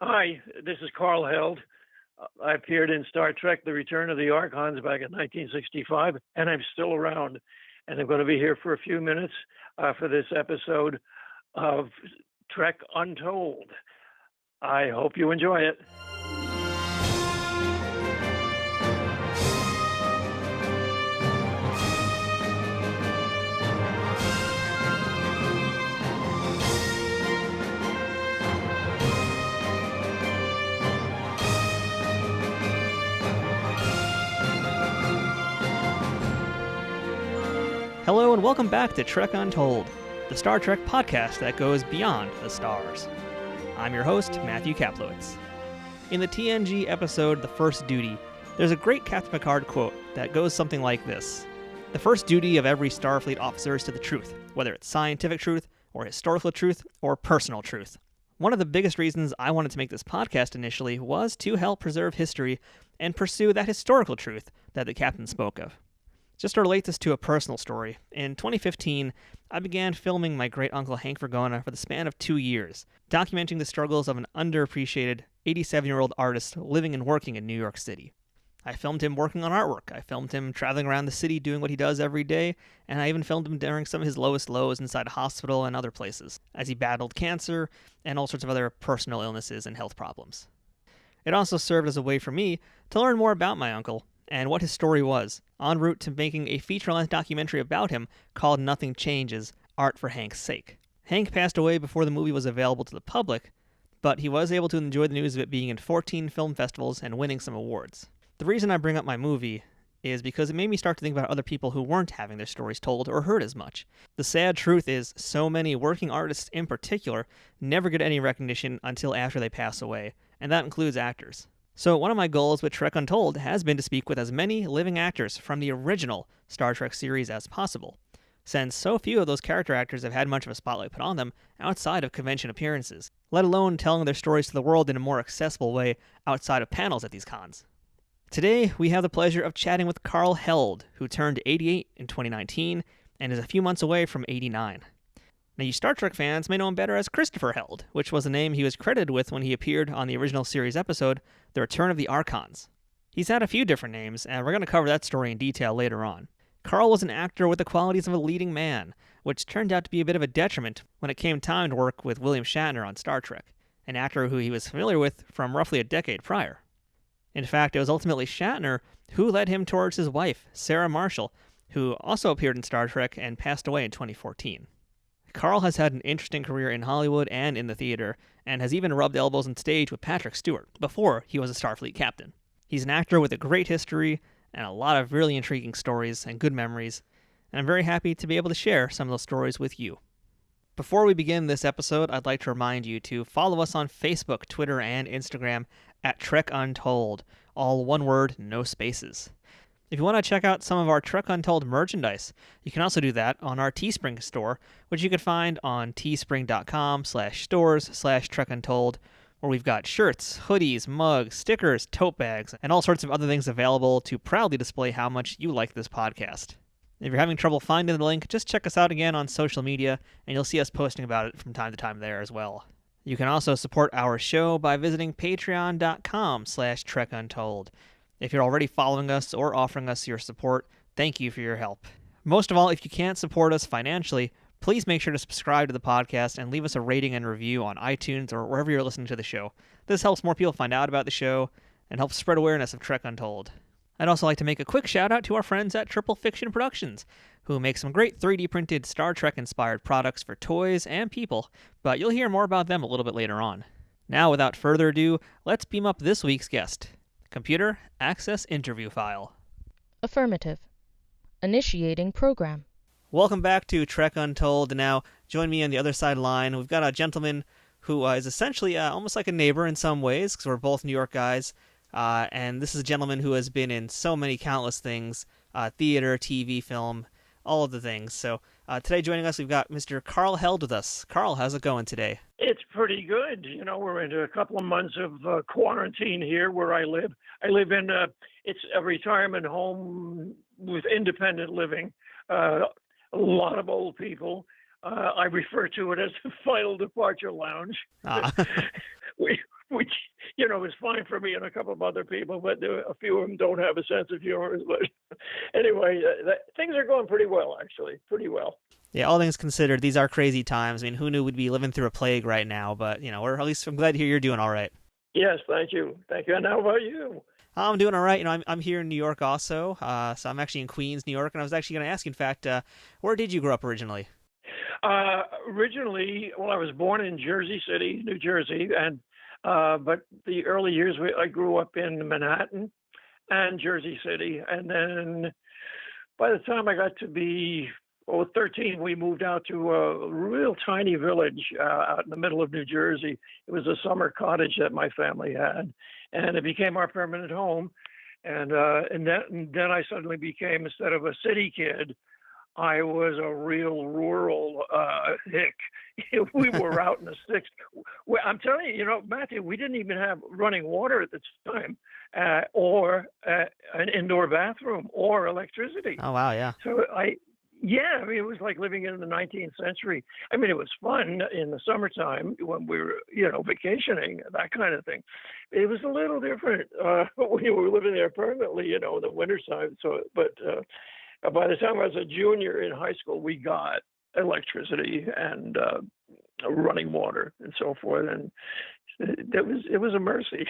Hi, this is Karl Held. I appeared in Star Trek: The Return of the Archons back in 1965, and I'm still around. And I'm going to be here for a few minutes for this episode of Trek Untold. I hope you enjoy it. Hello and welcome back to Trek Untold, the Star Trek podcast that goes beyond the stars. I'm your host, Matthew Kaplowitz. In the TNG episode, The First Duty, there's a great Captain Picard quote that goes something like this. The first duty of every Starfleet officer is to the truth, whether it's scientific truth, or historical truth, or personal truth. One of the biggest reasons I wanted to make this podcast initially was to help preserve history and pursue that historical truth that the captain spoke of. Just to relate this to a personal story, in 2015, I began filming my great-uncle Hank Vergona for the span of 2 years, documenting the struggles of an underappreciated 87-year-old artist living and working in New York City. I filmed him working on artwork, I filmed him traveling around the city doing what he does every day, and I even filmed him during some of his lowest lows inside a hospital and other places, as he battled cancer and all sorts of other personal illnesses and health problems. It also served as a way for me to learn more about my uncle, and what his story was, en route to making a feature-length documentary about him called Nothing Changes, Art for Hank's Sake. Hank passed away before the movie was available to the public, but he was able to enjoy the news of it being in 14 film festivals and winning some awards. The reason I bring up my movie is because it made me start to think about other people who weren't having their stories told or heard as much. The sad truth is, so many working artists in particular never get any recognition until after they pass away, and that includes actors. So one of my goals with Trek Untold has been to speak with as many living actors from the original Star Trek series as possible, since so few of those character actors have had much of a spotlight put on them outside of convention appearances, let alone telling their stories to the world in a more accessible way outside of panels at these cons. Today, we have the pleasure of chatting with Karl Held, who turned 88 in 2019 and is a few months away from 89. Now, you Star Trek fans may know him better as Christopher Held, which was the name he was credited with when he appeared on the original series episode, The Return of the Archons. He's had a few different names, and we're going to cover that story in detail later on. Karl was an actor with the qualities of a leading man, which turned out to be a bit of a detriment when it came time to work with William Shatner on Star Trek, an actor who he was familiar with from roughly a decade prior. In fact, it was ultimately Shatner who led him towards his wife, Sarah Marshall, who also appeared in Star Trek and passed away in 2014. Karl has had an interesting career in Hollywood and in the theater, and has even rubbed elbows on stage with Patrick Stewart before he was a Starfleet captain. He's an actor with a great history and a lot of really intriguing stories and good memories, and I'm very happy to be able to share some of those stories with you. Before we begin this episode, I'd like to remind you to follow us on Facebook, Twitter, and Instagram at Trek Untold, all one word, no spaces. If you want to check out some of our Trek Untold merchandise, you can also do that on our Teespring store, which you can find on teespring.com/stores/trekuntold, where we've got shirts, hoodies, mugs, stickers, tote bags, and all sorts of other things available to proudly display how much you like this podcast. If you're having trouble finding the link, just check us out again on social media, and you'll see us posting about it from time to time there as well. You can also support our show by visiting patreon.com/trekuntold. If you're already following us or offering us your support, thank you for your help. Most of all, if you can't support us financially, please make sure to subscribe to the podcast and leave us a rating and review on iTunes or wherever you're listening to the show. This helps more people find out about the show and helps spread awareness of Trek Untold. I'd also like to make a quick shout out to our friends at Triple Fiction Productions, who make some great 3D printed Star Trek inspired products for toys and people, but you'll hear more about them a little bit later on. Now, without further ado, let's beam up this week's guest. Computer, access interview file. Affirmative. Initiating program. Welcome back to Trek Untold. Now, join me on the other side line. We've got a gentleman who is essentially almost like a neighbor in some ways, because we're both New York guys. And this is a gentleman who has been in so many countless things, theater, TV, film, all of the things. So today joining us, we've got Mr. Karl Held with us. Karl, how's it going today? It's pretty good. You know, we're into a couple of months of quarantine here where I live. I live in, it's a retirement home with independent living, a lot of old people. I refer to it as the final departure lounge. Ah. we is fine for me and a couple of other people, but a few of them don't have a sense of humor. But anyway, things are going pretty well, actually, pretty well. Yeah, all things considered, these are crazy times. I mean, who knew we'd be living through a plague right now? But, or at least I'm glad to hear you're doing all right. Yes, thank you. Thank you. And how about you? I'm doing all right. I'm here in New York also. So I'm actually in Queens, New York. And I was actually going to ask, in fact, where did you grow up originally? Originally, I was born in Jersey City, New Jersey, and but the early years I grew up in Manhattan and Jersey City, and then by the time I got to be 13, we moved out to a real tiny village out in the middle of New Jersey. It was a summer cottage that my family had, and it became our permanent home. And then I suddenly became, instead of a city kid, I was a real rural hick. We were out in the sticks. I'm telling you, Matthew, we didn't even have running water at the time, or an indoor bathroom, or electricity. Oh, wow, yeah. So it was like living in the 19th century. I mean, it was fun in the summertime when we were, vacationing, that kind of thing. It was a little different when we were living there permanently, in the wintertime. So, but by the time I was a junior in high school, we got electricity and running water and so forth, and it was a mercy.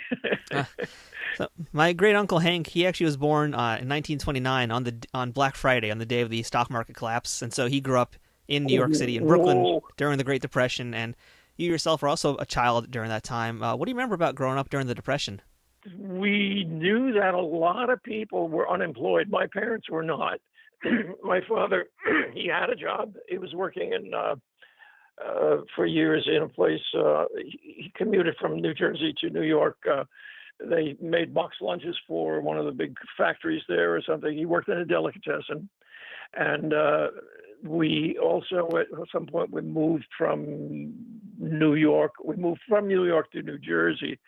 So my great uncle Hank, he actually was born in 1929 on Black Friday, on the day of the stock market collapse, and so he grew up in New York City, in Brooklyn, during the Great Depression. And you yourself were also a child during that time. What do you remember about growing up during the Depression? We knew that a lot of people were unemployed. My parents were not. My father, he had a job. He was working for years in a place. He commuted from New Jersey to New York. They made box lunches for one of the big factories there or something. He worked in a delicatessen. And we also, at some point, we moved from New York. We moved from New York to New Jersey.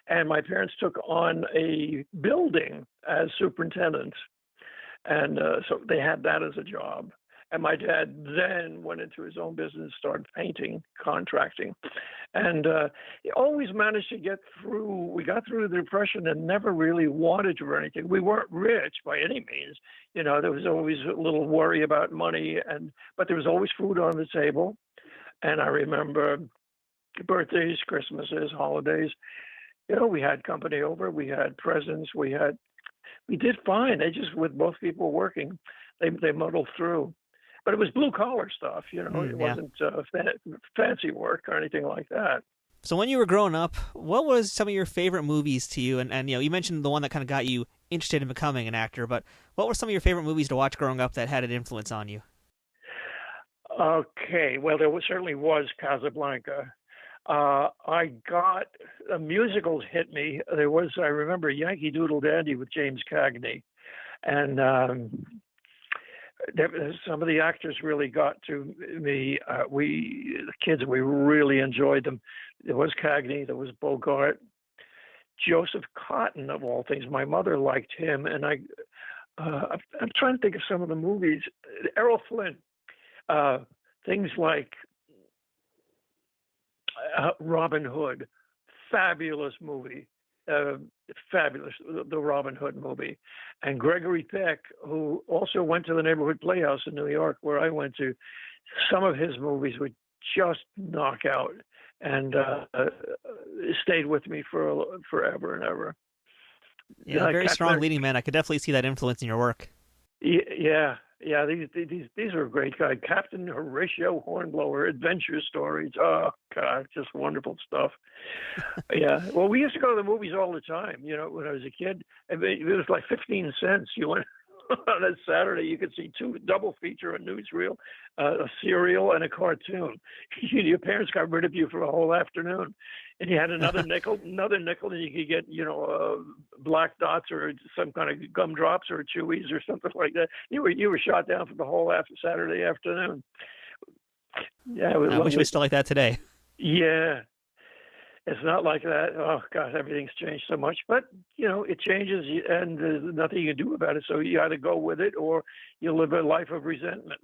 And my parents took on a building as superintendents. And so they had that as a job. And my dad then went into his own business, started painting, contracting. And he always managed to get through. We got through the Depression and never really wanted to or anything. We weren't rich by any means. There was always a little worry about money, but there was always food on the table. And I remember birthdays, Christmases, holidays. We had company over. We had presents. We did fine. They just, with both people working, they muddled through. But it was blue collar stuff, It wasn't fancy work or anything like that. So when you were growing up, what was some of your favorite movies to you? And you mentioned the one that kind of got you interested in becoming an actor, but what were some of your favorite movies to watch growing up that had an influence on you? Okay, well, certainly was Casablanca. I got musicals hit me. There was, I remember, Yankee Doodle Dandy with James Cagney, and some of the actors really got to me. The kids, we really enjoyed them. There was Cagney, there was Bogart, Joseph Cotton, of all things. My mother liked him, and I'm trying to think of some of the movies. Errol Flynn, things like Robin Hood, fabulous movie. Fabulous, the Robin Hood movie. And Gregory Peck, who also went to the Neighborhood Playhouse in New York, where I went to, some of his movies would just knock out and stayed with me for forever and ever. Yeah, very strong leading man. I could definitely see that influence in your work. Yeah. These are great guys. Captain Horatio Hornblower, adventure stories. Oh God, just wonderful stuff. Yeah. Well, we used to go to the movies all the time. When I was a kid, it was like 15 cents. You went on a Saturday, you could see two double feature, a newsreel, a serial, and a cartoon. Your parents got rid of you for a whole afternoon, and you had another nickel, and you could get black dots or some kind of gumdrops or chewies or something like that. You were shot down for the whole Saturday afternoon. Yeah, it was I wish it was still like that today. Yeah. It's not like that. Oh, God, everything's changed so much. But, it changes, and there's nothing you can do about it. So you either go with it or you live a life of resentment.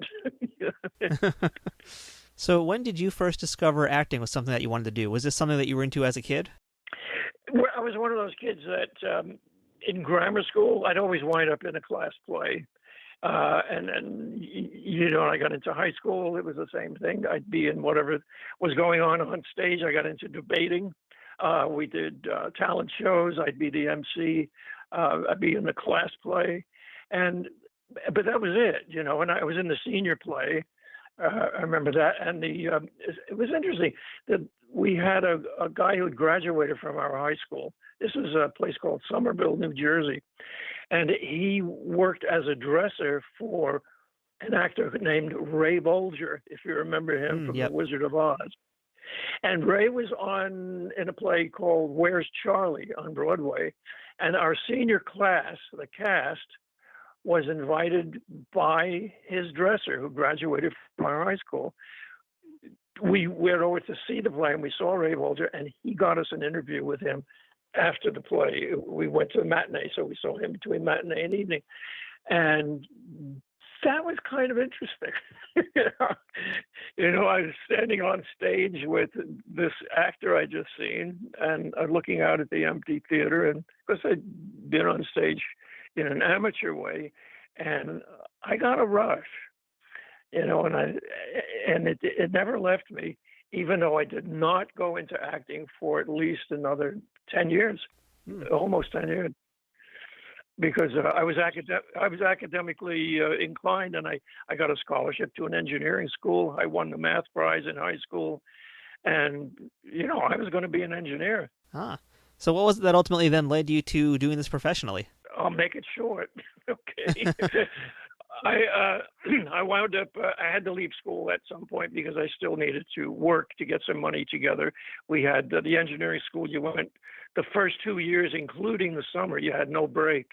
So when did you first discover acting was something that you wanted to do? Was this something that you were into as a kid? Well, I was one of those kids that in grammar school, I'd always wind up in a class play. And then, when I got into high school, it was the same thing. I'd be in whatever was going on stage. I got into debating. We did talent shows. I'd be the MC. I'd be in the class play. But that was it, and I was in the senior play. I remember that. And it was interesting that we had a guy who had graduated from our high school. This was a place called Somerville, New Jersey. And he worked as a dresser for an actor named Ray Bolger, if you remember him from yep. The Wizard of Oz. And Ray was in a play called Where's Charlie on Broadway. And our senior class, the cast, was invited by his dresser who graduated from our high school. We went over to see the play and we saw Ray Bolger, and he got us an interview with him after the play. We went to the matinee, so we saw him between matinee and evening. And that was kind of interesting. I was standing on stage with this actor I just seen, and I'm looking out at the empty theater, and because I'd been on stage in an amateur way, and I got a rush, and it never left me, even though I did not go into acting for at least another 10 years, almost 10 years, because I was academically inclined, and I got a scholarship to an engineering school. I won the math prize in high school, and I was going to be an engineer. So what was it that ultimately then led you to doing this professionally? I'll make it short. Okay. I wound up, I had to leave school at some point because I still needed to work to get some money together. We had the engineering school, you went the first 2 years, including the summer, you had no break.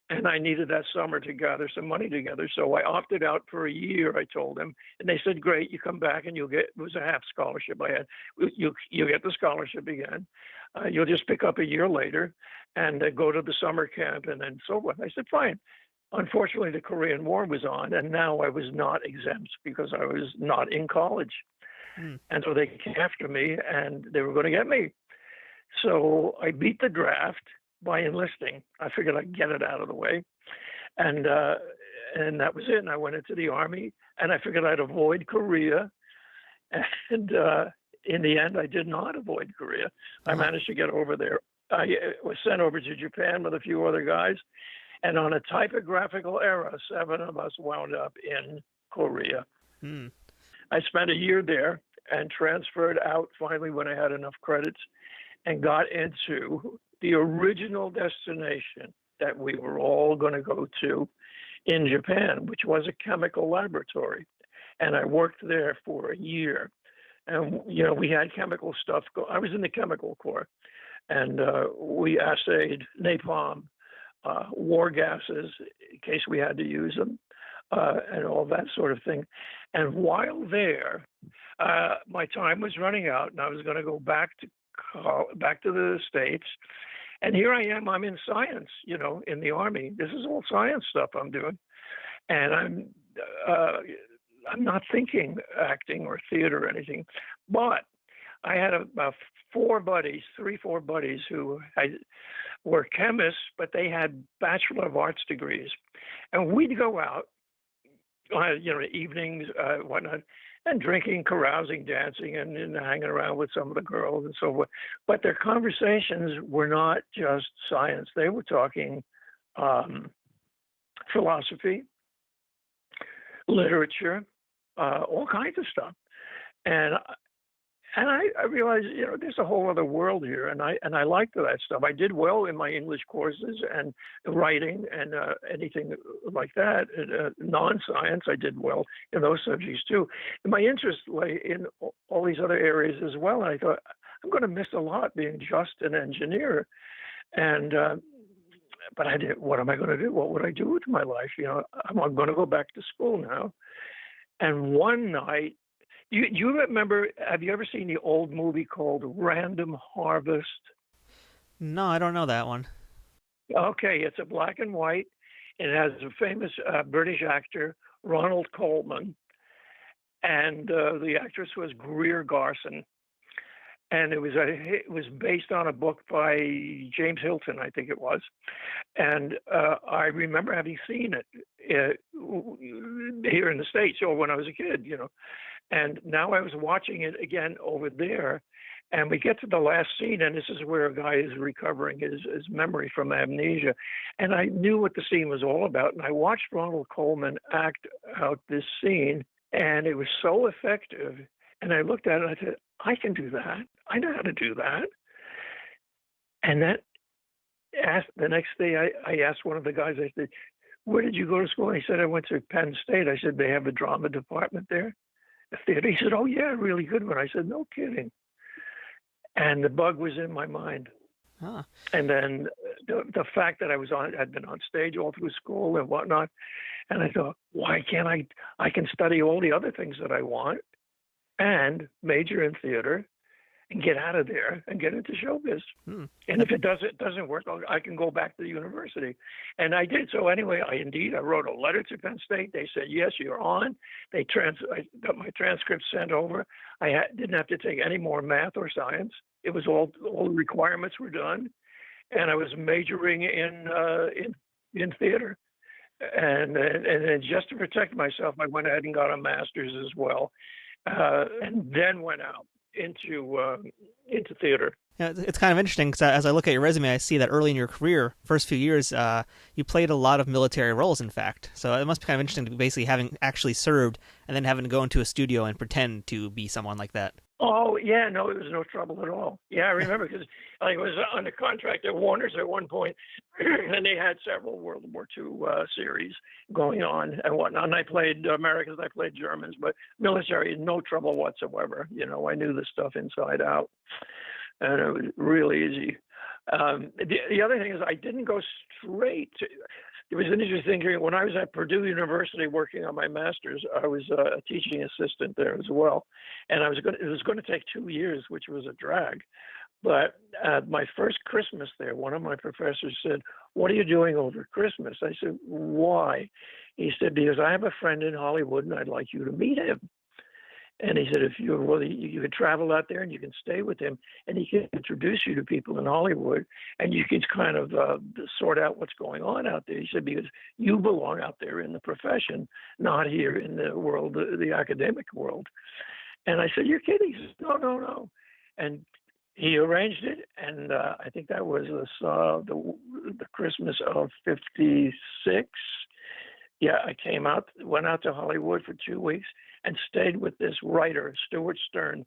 And I needed that summer to gather some money together. So I opted out for a year, I told them. And they said, great, you come back and you'll get, it was a half scholarship I had. You'll get the scholarship again. You'll just pick up a year later and go to the summer camp and then so on. I said, fine. Unfortunately, the Korean War was on, and now I was not exempt because I was not in college. And so they came after me, and they were going to get me. So I beat the draft by enlisting. I figured I'd get it out of the way. And that was it. And I went into the Army, and I figured I'd avoid Korea. And in the end, I did not avoid Korea. I managed to get over there. I was sent over to Japan with a few other guys. And on a typographical error, 7 of us wound up in Korea. I spent a year there and transferred out finally when I had enough credits and got into the original destination that we were all going to go to in Japan, which was a chemical laboratory. And I worked there for a year. And, we had chemical stuff. I was in the chemical corps. And we assayed napalm, war gases in case we had to use them, and all that sort of thing. And while there, my time was running out, and I was going to go back to the States. And here I am. I'm in science, in the Army. This is all science stuff I'm doing, and I'm not thinking acting or theater or anything. But I had about 4 buddies who were chemists, but they had Bachelor of Arts degrees. And we'd go out, evenings, whatnot, and drinking, carousing, dancing, and hanging around with some of the girls and so forth. But their conversations were not just science. They were talking philosophy, literature, all kinds of stuff. And I realized, there's a whole other world here, and I liked that stuff. I did well in my English courses and writing and anything like that. Non-science, I did well in those subjects too. And my interest lay in all these other areas as well. And I thought, I'm going to miss a lot being just an engineer. And but I did. What am I going to do? What would I do with my life? I'm going to go back to school now. And one night. You remember, have you ever seen the old movie called Random Harvest? No, I don't know that one. Okay, it's a black and white. It has a famous British actor, Ronald Colman, and the actress was Greer Garson. and it was based on a book by James Hilton, I think it was, and I remember having seen it here in the States, or when I was a kid, and now I was watching it again over there, and we get to the last scene, and this is where a guy is recovering his memory from amnesia, and I knew what the scene was all about, and I watched Ronald Colman act out this scene, and it was so effective, and I looked at it and I said, I can do that. I know how to do that. And the next day I asked one of the guys, I said, where did you go to school? And he said, I went to Penn State. I said, they have a drama department there, a theater. He said, oh yeah, really good one. I said, no kidding. And the bug was in my mind. Huh. And then the fact that I'd been on stage all through school and whatnot. And I thought, why can't I can study all the other things that I want and major in theater and get out of there and get into showbiz. And if it doesn't work, I can go back to the university. And I did. So anyway, I wrote a letter to Penn State. They said, yes, you're on. I got my transcripts sent over. I didn't have to take any more math or science. It was all the requirements were done. And I was majoring in theater. And then just to protect myself, I went ahead and got a master's as well. And then went out into theater. Yeah, it's kind of interesting because as I look at your resume, I see that early in your career, first few years, you played a lot of military roles, in fact. So it must be kind of interesting to basically having actually served and then having to go into a studio and pretend to be someone like that. Oh, yeah, no, it was no trouble at all. Yeah, I remember because I was on a contract at Warner's at one point, and they had several World War II series going on and whatnot. And I played Americans, I played Germans, but military, no trouble whatsoever. I knew the stuff inside out, and it was really easy. The other thing is I didn't go straight to... It was an interesting thing. When I was at Purdue University working on my master's, I was a teaching assistant there as well. And it was going to take 2 years, which was a drag. But my first Christmas there, one of my professors said, what are you doing over Christmas? I said, why? He said, because I have a friend in Hollywood and I'd like you to meet him. And he said, if you're willing, you could travel out there and you can stay with him and he can introduce you to people in Hollywood and you can kind of sort out what's going on out there. He said, because you belong out there in the profession, not here in the world, the academic world. And I said, you're kidding. He says, no. And he arranged it. And I think that was the Christmas of 1956. Yeah, I went out to Hollywood for 2 weeks and stayed with this writer, Stuart Stern,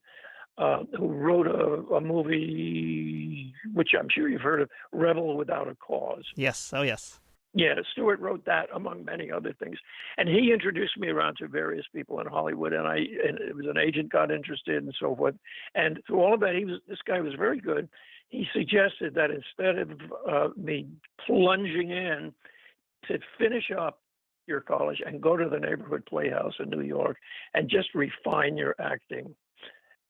who wrote a movie, which I'm sure you've heard of, Rebel Without a Cause. Yes. Oh, yes. Yeah, Stuart wrote that among many other things. And he introduced me around to various people in Hollywood, and it was an agent got interested and so forth. And through all of that, this guy was very good. He suggested that instead of me plunging in, to finish up your college and go to the neighborhood playhouse in New York and just refine your acting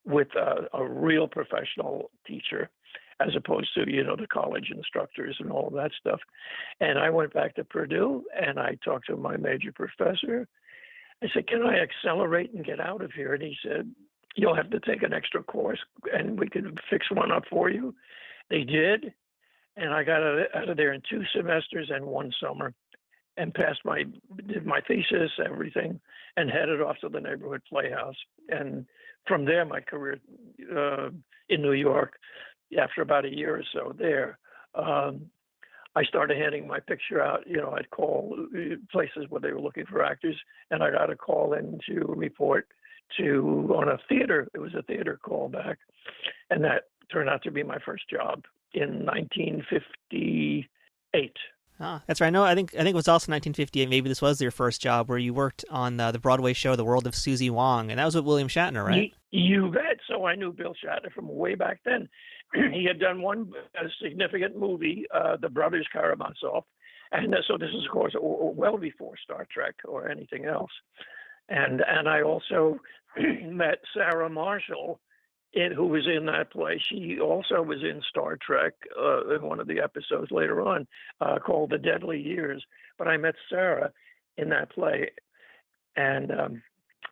with a real professional teacher, as opposed to, the college instructors and all of that stuff. And I went back to Purdue and I talked to my major professor. I said, can I accelerate and get out of here? And he said, you'll have to take an extra course and we can fix one up for you. They did. And I got out of there in 2 semesters and 1 summer. And did my thesis, everything, and headed off to the neighborhood playhouse. And from there, my career in New York, after about a year or so there, I started handing my picture out. I'd call places where they were looking for actors, and I got a call in to report on a theater. It was a theater callback, and that turned out to be my first job in 1958. Ah, that's right. No, I think it was also 1958. Maybe this was your first job where you worked on the Broadway show, The World of Susie Wong, and that was with William Shatner, right? You bet. So I knew Bill Shatner from way back then. He had done one significant movie, The Brothers Karamazov, and so this is, of course, well before Star Trek or anything else. And I also met Sarah Marshall, who was in that play. She also was in Star Trek in one of the episodes later on called The Deadly Years. But I met Sarah in that play, and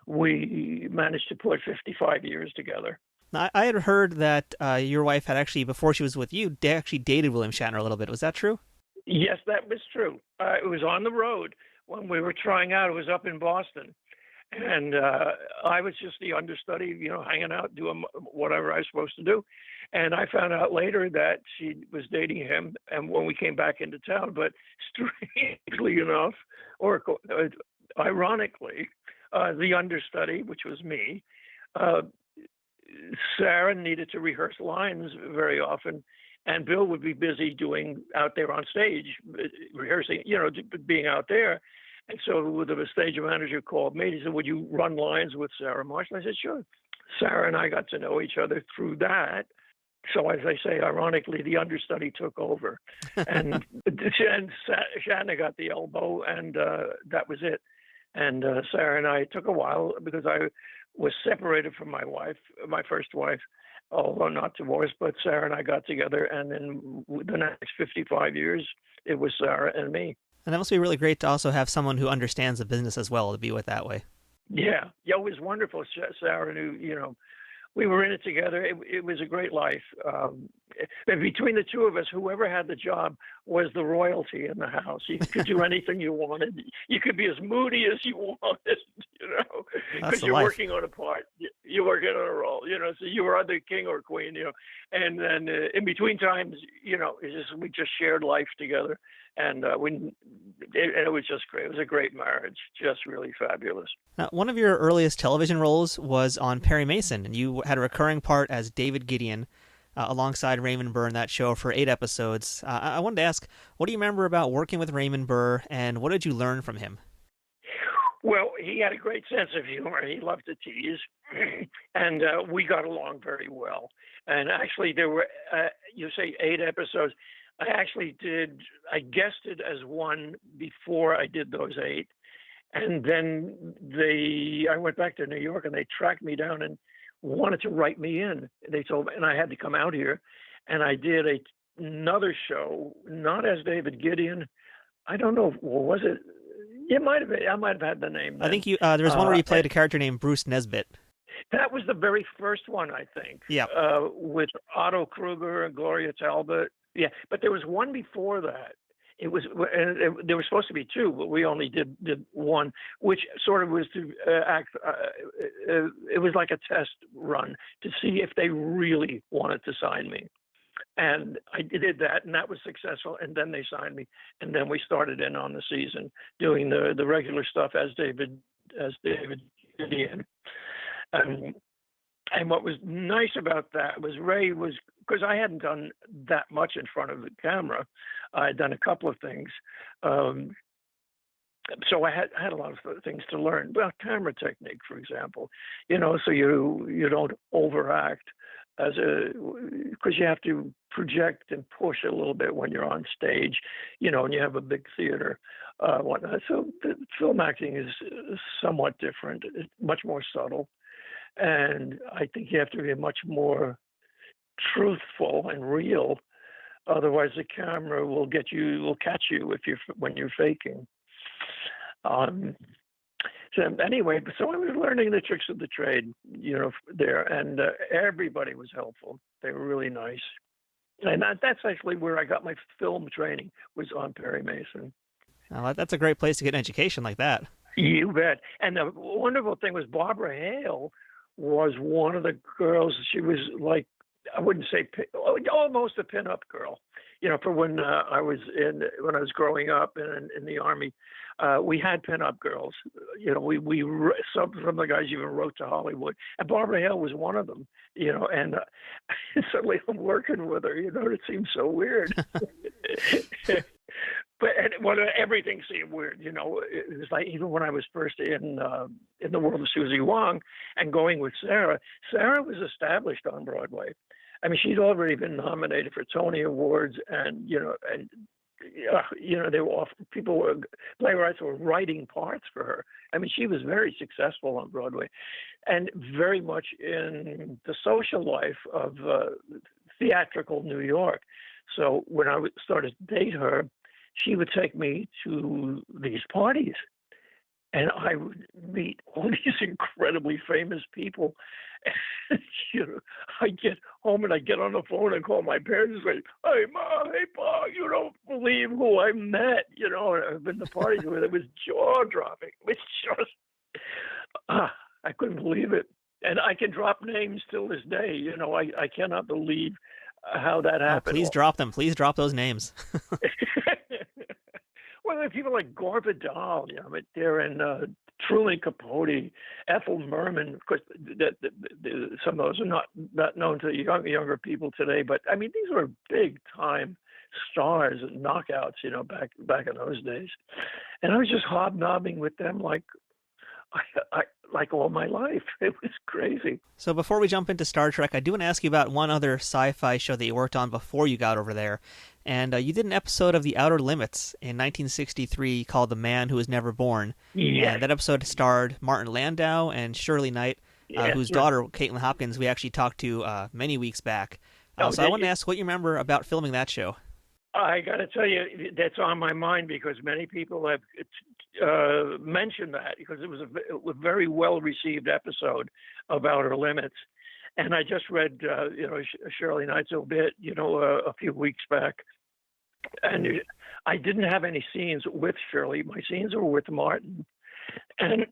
we managed to put 55 years together. Now, I had heard that your wife had actually, before she was with you, actually dated William Shatner a little bit. Was that true? Yes, that was true. It was on the road when we were trying out. It was up in Boston. And I was just the understudy, hanging out, doing whatever I was supposed to do. And I found out later that she was dating him, and when we came back into town. But strangely enough, or ironically, the understudy, which was me, Sarah needed to rehearse lines very often, and Bill would be busy doing out there on stage, rehearsing, being out there. And so the stage manager called me. He said, "Would you run lines with Sarah Marshall?" I said, "Sure." Sarah and I got to know each other through that. So as I say, ironically, the understudy took over, and Shatner got the elbow, and that was it. And Sarah and I, it took a while because I was separated from my wife, my first wife, although not divorced, but Sarah and I got together, and in the next 55 years, it was Sarah and me. And that must be really great to also have someone who understands the business as well, to be with that way. Yeah, it was wonderful. Sarah knew, we were in it together. It was a great life. And between the two of us, whoever had the job was the royalty in the house. You could do anything you wanted. You could be as moody as you wanted, because you're working on a part. You're working on a role, so you were either king or queen, And then in between times, we just shared life together. And it was just great. It was a great marriage, just really fabulous. Now, one of your earliest television roles was on Perry Mason, and you had a recurring part as David Gideon alongside Raymond Burr in that show for 8 episodes. I wanted to ask, what do you remember about working with Raymond Burr, and what did you learn from him? Well, he had a great sense of humor. He loved to tease, and we got along very well. And actually, there were, you say 8 episodes. I guessed it as 1 before I did those 8. And then I went back to New York, and they tracked me down and wanted to write me in. They told me, and I had to come out here, and I did another show, not as David Gideon. I don't know, was it? It might have been. I might have had the name then. I think there was one where you played a character named Bruce Nesbitt. That was the very first one, I think. Yeah. With Otto Kruger and Gloria Talbot. Yeah, but there was one before that. It was, and there were supposed to be 2, but we only did 1, which sort of was to act. It was like a test run to see if they really wanted to sign me, and I did that, and that was successful. And then they signed me, and then we started in on the season doing the regular stuff as David Gideon. And what was nice about that was Ray was, because I hadn't done that much in front of the camera. I had done a couple of things. So I had a lot of things to learn. Well, camera technique, for example, so you don't overact because you have to project and push a little bit when you're on stage, and you have a big theater, whatnot. So the film acting is somewhat different. It's much more subtle. And I think you have to be much more truthful and real. Otherwise, the camera will catch you when you're faking. So anyway, so I was learning the tricks of the trade, there, and everybody was helpful. They were really nice. And that's actually where I got my film training, was on Perry Mason. Now, that's a great place to get an education like that. You bet. And the wonderful thing was Barbara Hale was one of the girls. She was like, I wouldn't say almost a pinup girl, for when I was growing up in the Army. We had pinup girls. Some of the guys even wrote to Hollywood, and Barbara Hale was one of them. And suddenly I'm working with her. It seems so weird. But everything seemed weird, It was like, even when I was first in the world of Susie Wong and going with Sarah was established on Broadway. I mean, she'd already been nominated for Tony Awards, and they were playwrights were writing parts for her. I mean, she was very successful on Broadway, and very much in the social life of theatrical New York. So when I started to date her, she would take me to these parties, and I would meet all these incredibly famous people. And, I get home and I get on the phone and call my parents and say, "Hey, Ma, hey, Pa, you don't believe who I met." And I've been to parties with. It was jaw-dropping. It was just, I couldn't believe it. And I can drop names till this day. I cannot believe how that happened. Please drop them. Please drop those names. Well, there are people like Gore Vidal, they're in Truman Capote, Ethel Merman. Of course, some of those are not known to younger people today. But I mean, these were big time stars and knockouts, back in those days. And I was just hobnobbing with them like all my life. It was crazy. So before we jump into Star Trek, I do want to ask you about one other sci-fi show that you worked on before you got over there. And you did an episode of The Outer Limits in 1963 called The Man Who Was Never Born. Yes. And that episode starred Martin Landau and Shirley Knight, whose daughter, Caitlin Hopkins, we actually talked to many weeks back. So I want to ask what you remember about filming that show. I got to tell you, that's on my mind because many people have mentioned that because it was a very well-received episode of Outer Limits. And I just read, Shirley Knight's obit, a few weeks back. And I didn't have any scenes with Shirley. My scenes were with Martin. And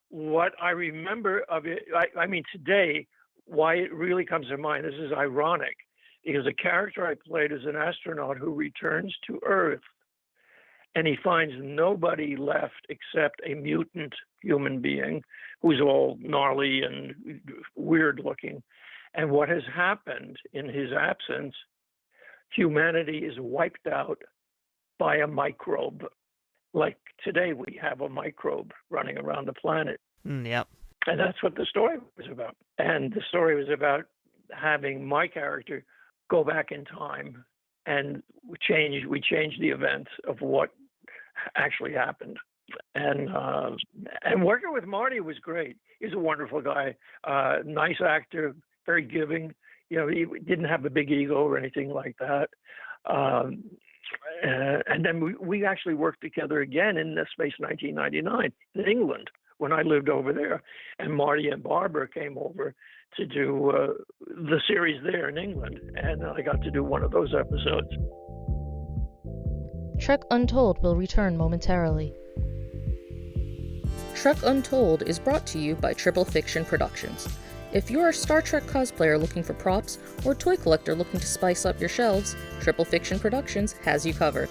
what I remember of it, I mean, today, why it really comes to mind, this is ironic, because the character I played is an astronaut who returns to Earth, and he finds nobody left except a mutant human being who's all gnarly and weird looking. And what has happened in his absence, humanity is wiped out by a microbe. Like today, we have a microbe running around the planet. Yep. And that's what the story was about. And the story was about having my character go back in time and we changed the events of what actually happened. And working with Marty was great. He's a wonderful guy, nice actor, very giving. He didn't have a big ego or anything like that. And then we actually worked together again in the space 1999 in England when I lived over there. And Marty and Barbara came over to do the series there in England. And I got to do one of those episodes. Trek Untold will return momentarily. Trek Untold is brought to you by Triple Fiction Productions. If you're a Star Trek cosplayer looking for props or toy collector looking to spice up your shelves, Triple Fiction Productions has you covered.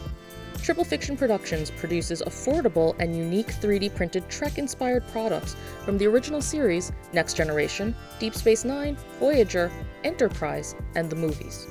Triple Fiction Productions produces affordable and unique 3D printed Trek-inspired products from the original series, Next Generation, Deep Space Nine, Voyager, Enterprise, and the movies.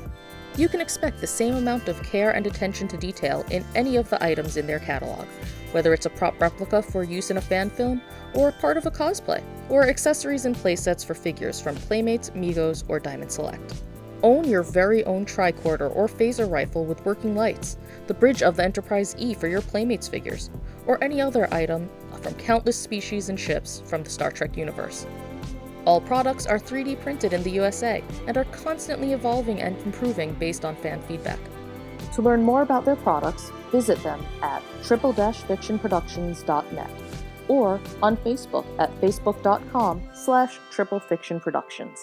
You can expect the same amount of care and attention to detail in any of the items in their catalog, whether it's a prop replica for use in a fan film, or part of a cosplay, or accessories and playsets for figures from Playmates, Migos, or Diamond Select. Own your very own tricorder or phaser rifle with working lights, the bridge of the Enterprise E for your Playmates figures, or any other item from countless species and ships from the Star Trek universe. All products are 3D printed in the USA and are constantly evolving and improving based on fan feedback. To learn more about their products, visit them at triple-fictionproductions.net or on Facebook at facebook.com/triplefictionproductions.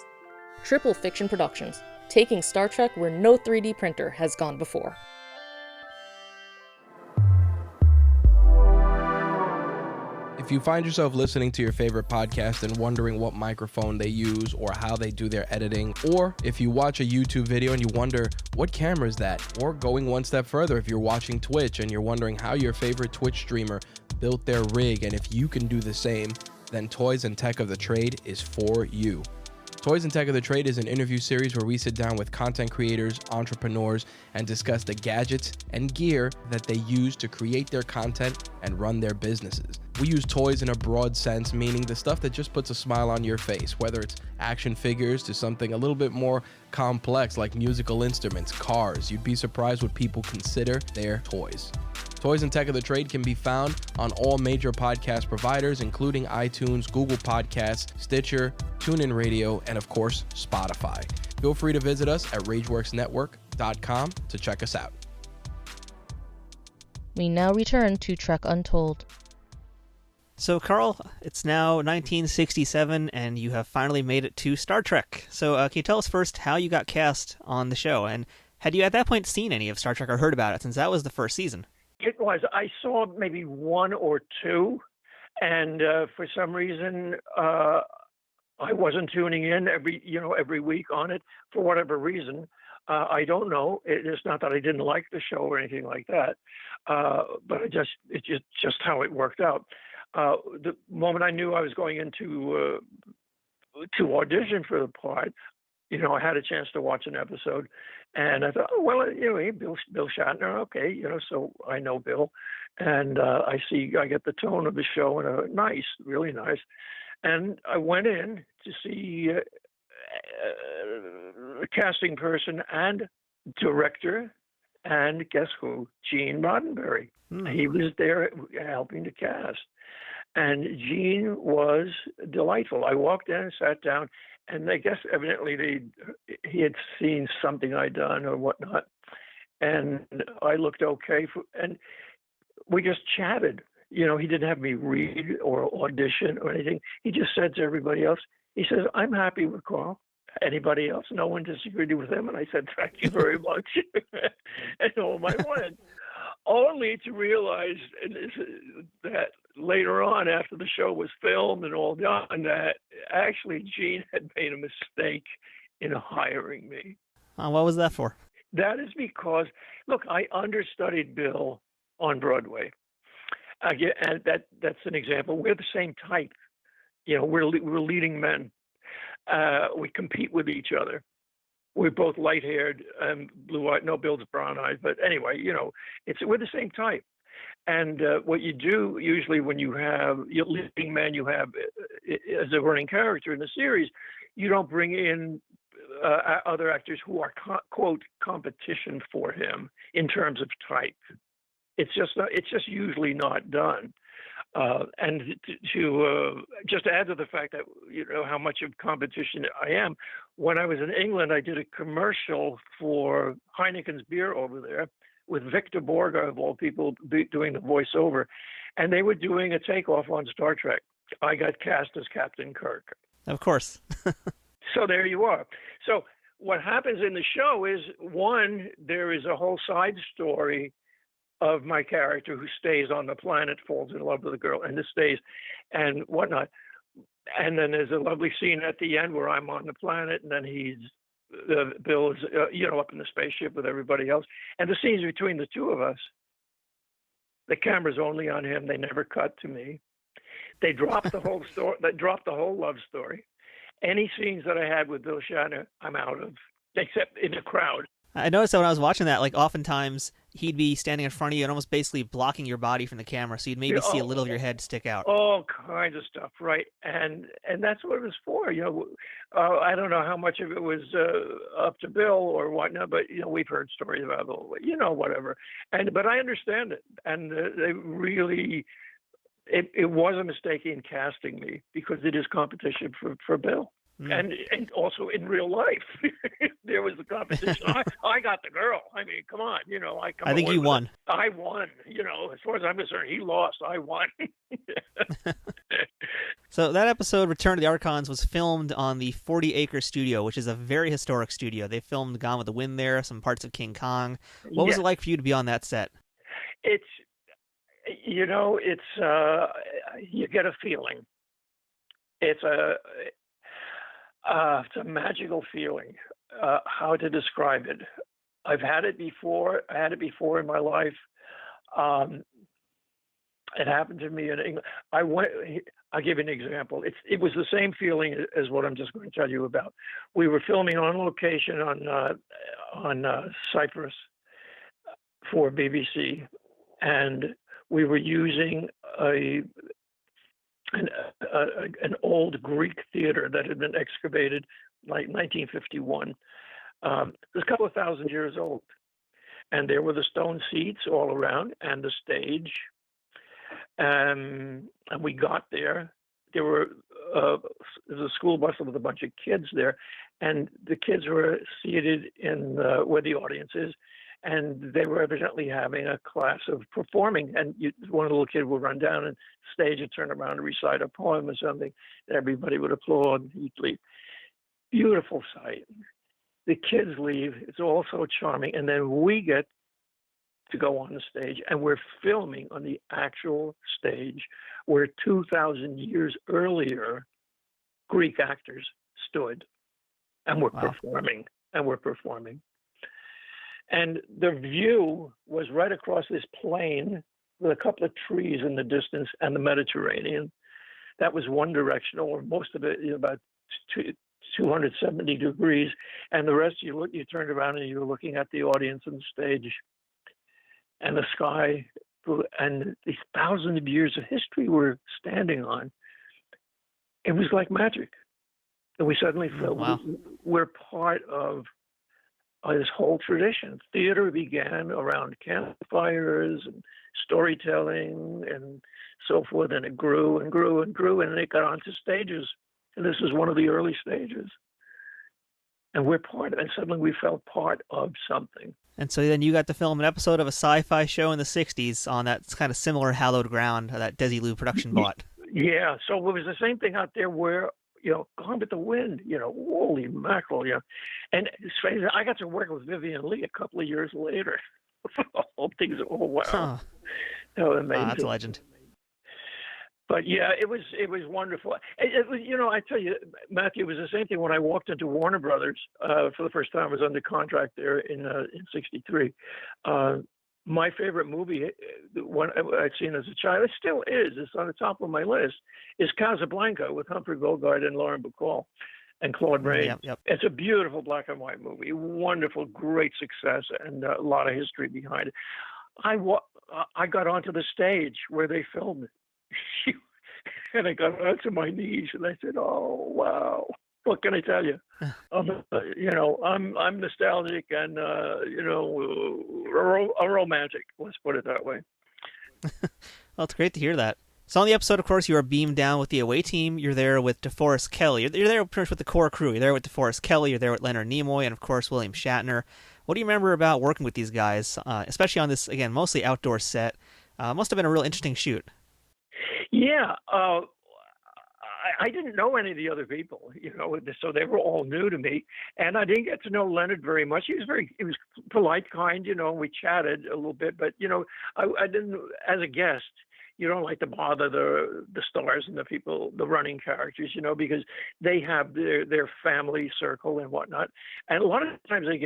Triple Fiction Productions, taking Star Trek where no 3D printer has gone before. If you find yourself listening to your favorite podcast and wondering what microphone they use or how they do their editing, or if you watch a YouTube video and you wonder, what camera is that? Or going one step further, if you're watching Twitch and you're wondering how your favorite Twitch streamer built their rig and if you can do the same, then Toys and Tech of the Trade is for you. Toys and Tech of the Trade is an interview series where we sit down with content creators, entrepreneurs, and discuss the gadgets and gear that they use to create their content and run their businesses. We use toys in a broad sense, meaning the stuff that just puts a smile on your face, whether it's action figures to something a little bit more complex like musical instruments, cars. You'd be surprised what people consider their toys. Toys and Tech of the Trade can be found on all major podcast providers, including iTunes, Google Podcasts, Stitcher, TuneIn Radio, and of course, Spotify. Feel free to visit us at RageWorksNetwork.com to check us out. We now return to Trek Untold. So, Karl, it's now 1967, and you have finally made it to Star Trek. So, can you tell us first how you got cast on the show? And had you at that point seen any of Star Trek or heard about it, since that was the first season? It was. I saw maybe one or two, and for some reason, I wasn't tuning in every week on it for whatever reason. I don't know. It's not that I didn't like the show or anything like that, but it's just how it worked out. The moment I knew I was going into to audition for the part, I had a chance to watch an episode, and I thought, oh well, hey, Bill Shatner, okay, so I know Bill, and I get the tone of the show, and nice, really nice, and I went in to see a casting person and director, and guess who? Gene Roddenberry. He was there helping to cast. And Gene was delightful. I walked in and sat down, and I guess evidently he had seen something I'd done or whatnot. And I looked okay, and we just chatted. He didn't have me read or audition or anything. He just said to everybody else, he says, I'm happy with Karl. Anybody else? No one disagreed with him. And I said, thank you very much. And home I went. Only to realize that later on, after the show was filmed and all done, that actually Gene had made a mistake in hiring me. What was that for? That is because, look, I understudied Bill on Broadway. And that's an example. We're the same type. We're leading men. We compete with each other. We're both light-haired and blue-eyed. No, Bill's brown-eyed. But anyway, we're the same type. And what you do usually when you have your leading man, you have as a running character in the series, you don't bring in other actors who are quote competition for him in terms of type. It's just usually not done. And to just add to the fact that how much of competition I am, when I was in England, I did a commercial for Heineken's beer over there with Victor Borga, of all people, doing the voiceover, and they were doing a takeoff on Star Trek. I got cast as Captain Kirk. Of course. So there you are. So what happens in the show is, one, there is a whole side story of my character who stays on the planet, falls in love with a girl, and stays, and whatnot. And then there's a lovely scene at the end where I'm on the planet, and then Bill is, up in the spaceship with everybody else. And the scenes between the two of us, the camera's only on him. They never cut to me. They dropped the whole story. They dropped the whole love story. Any scenes that I had with Bill Shatner, I'm out of, except in the crowd. I noticed that when I was watching that, oftentimes he'd be standing in front of you and almost basically blocking your body from the camera, so you'd maybe see a little of your head stick out. All kinds of stuff, right? And that's what it was for. I don't know how much of it was up to Bill or whatnot, but we've heard stories about whatever. But I understand it, and they really. It was a mistake in casting me because it is competition for Bill. And also in real life, there was the competition. I got the girl. I mean, come on, I think you won. I won. As far as I'm concerned, he lost. I won. So that episode, Return of the Archons, was filmed on the 40-acre studio, which is a very historic studio. They filmed Gone with the Wind there, some parts of King Kong. What was it like for you to be on that set? It's you get a feeling. It's a magical feeling. How to describe it? I've had it before. I had it before in my life. It happened to me in England. I'll give you an example. It was the same feeling as what I'm just going to tell you about. We were filming on location on Cyprus for BBC, and we were using an old Greek theater that had been excavated like 1951. It was a couple of thousand years old. And there were the stone seats all around and the stage. And we got there. There was a school bus with a bunch of kids there. And the kids were seated in where the audience is. and they were evidently having a class of performing, and one of the little kids would run down and stage and turn around and recite a poem or something, and everybody would applaud. He'd leave. Beautiful sight. The kids leave. It's all so charming, and then we get to go on the stage, and we're filming on the actual stage where 2,000 years earlier Greek actors stood, and were performing. And the view was right across this plain with a couple of trees in the distance and the Mediterranean. That was one directional, or most of it, about 270 degrees. And the rest, you turned around and you were looking at the audience on the stage and the sky and these thousands of years of history we're standing on. It was like magic. And we suddenly felt we're part of this whole tradition. Theater began around campfires and storytelling and so forth, and it grew and grew and grew, and it got onto stages. And this is one of the early stages. And we're part of it. And suddenly we felt part of something. And so then you got to film an episode of a sci-fi show in the 60s on that kind of similar hallowed ground that Desilu production bought. Yeah, so it was the same thing out there where, Gone with the Wind, holy mackerel, And it's strange, I got to work with Vivian Leigh a couple of years later. All things, wow. Huh. That was amazing. That's a legend. But yeah, it was wonderful. It was, I tell you, Matthew, it was the same thing when I walked into Warner Brothers for the first time. I was under contract there in '63. My favorite movie, the one I'd seen as a child, it still is. It's on the top of my list. Is Casablanca with Humphrey Bogart and Lauren Bacall and Claude Rains. Yep. It's a beautiful black and white movie. Wonderful, great success, and a lot of history behind it. I got onto the stage where they filmed it. And I got onto my knees and I said, "Oh wow, what can I tell you? I'm nostalgic and a romantic. Let's put it that way." Well, it's great to hear that. So on the episode, of course, you are beamed down with the away team. You're there with Deforest Kelley. You're there pretty much with the core crew. You're there with Deforest Kelley. You're there with Leonard Nimoy and, of course, William Shatner. What do you remember about working with these guys, especially on this, again, mostly outdoor set? Must have been a real interesting shoot. Yeah, I didn't know any of the other people, so they were all new to me, and I didn't get to know Leonard very much. He was polite, kind, we chatted a little bit, but I didn't, as a guest. You don't like to bother the stars and the people, the running characters, because they have their family circle and whatnot. And a lot of times they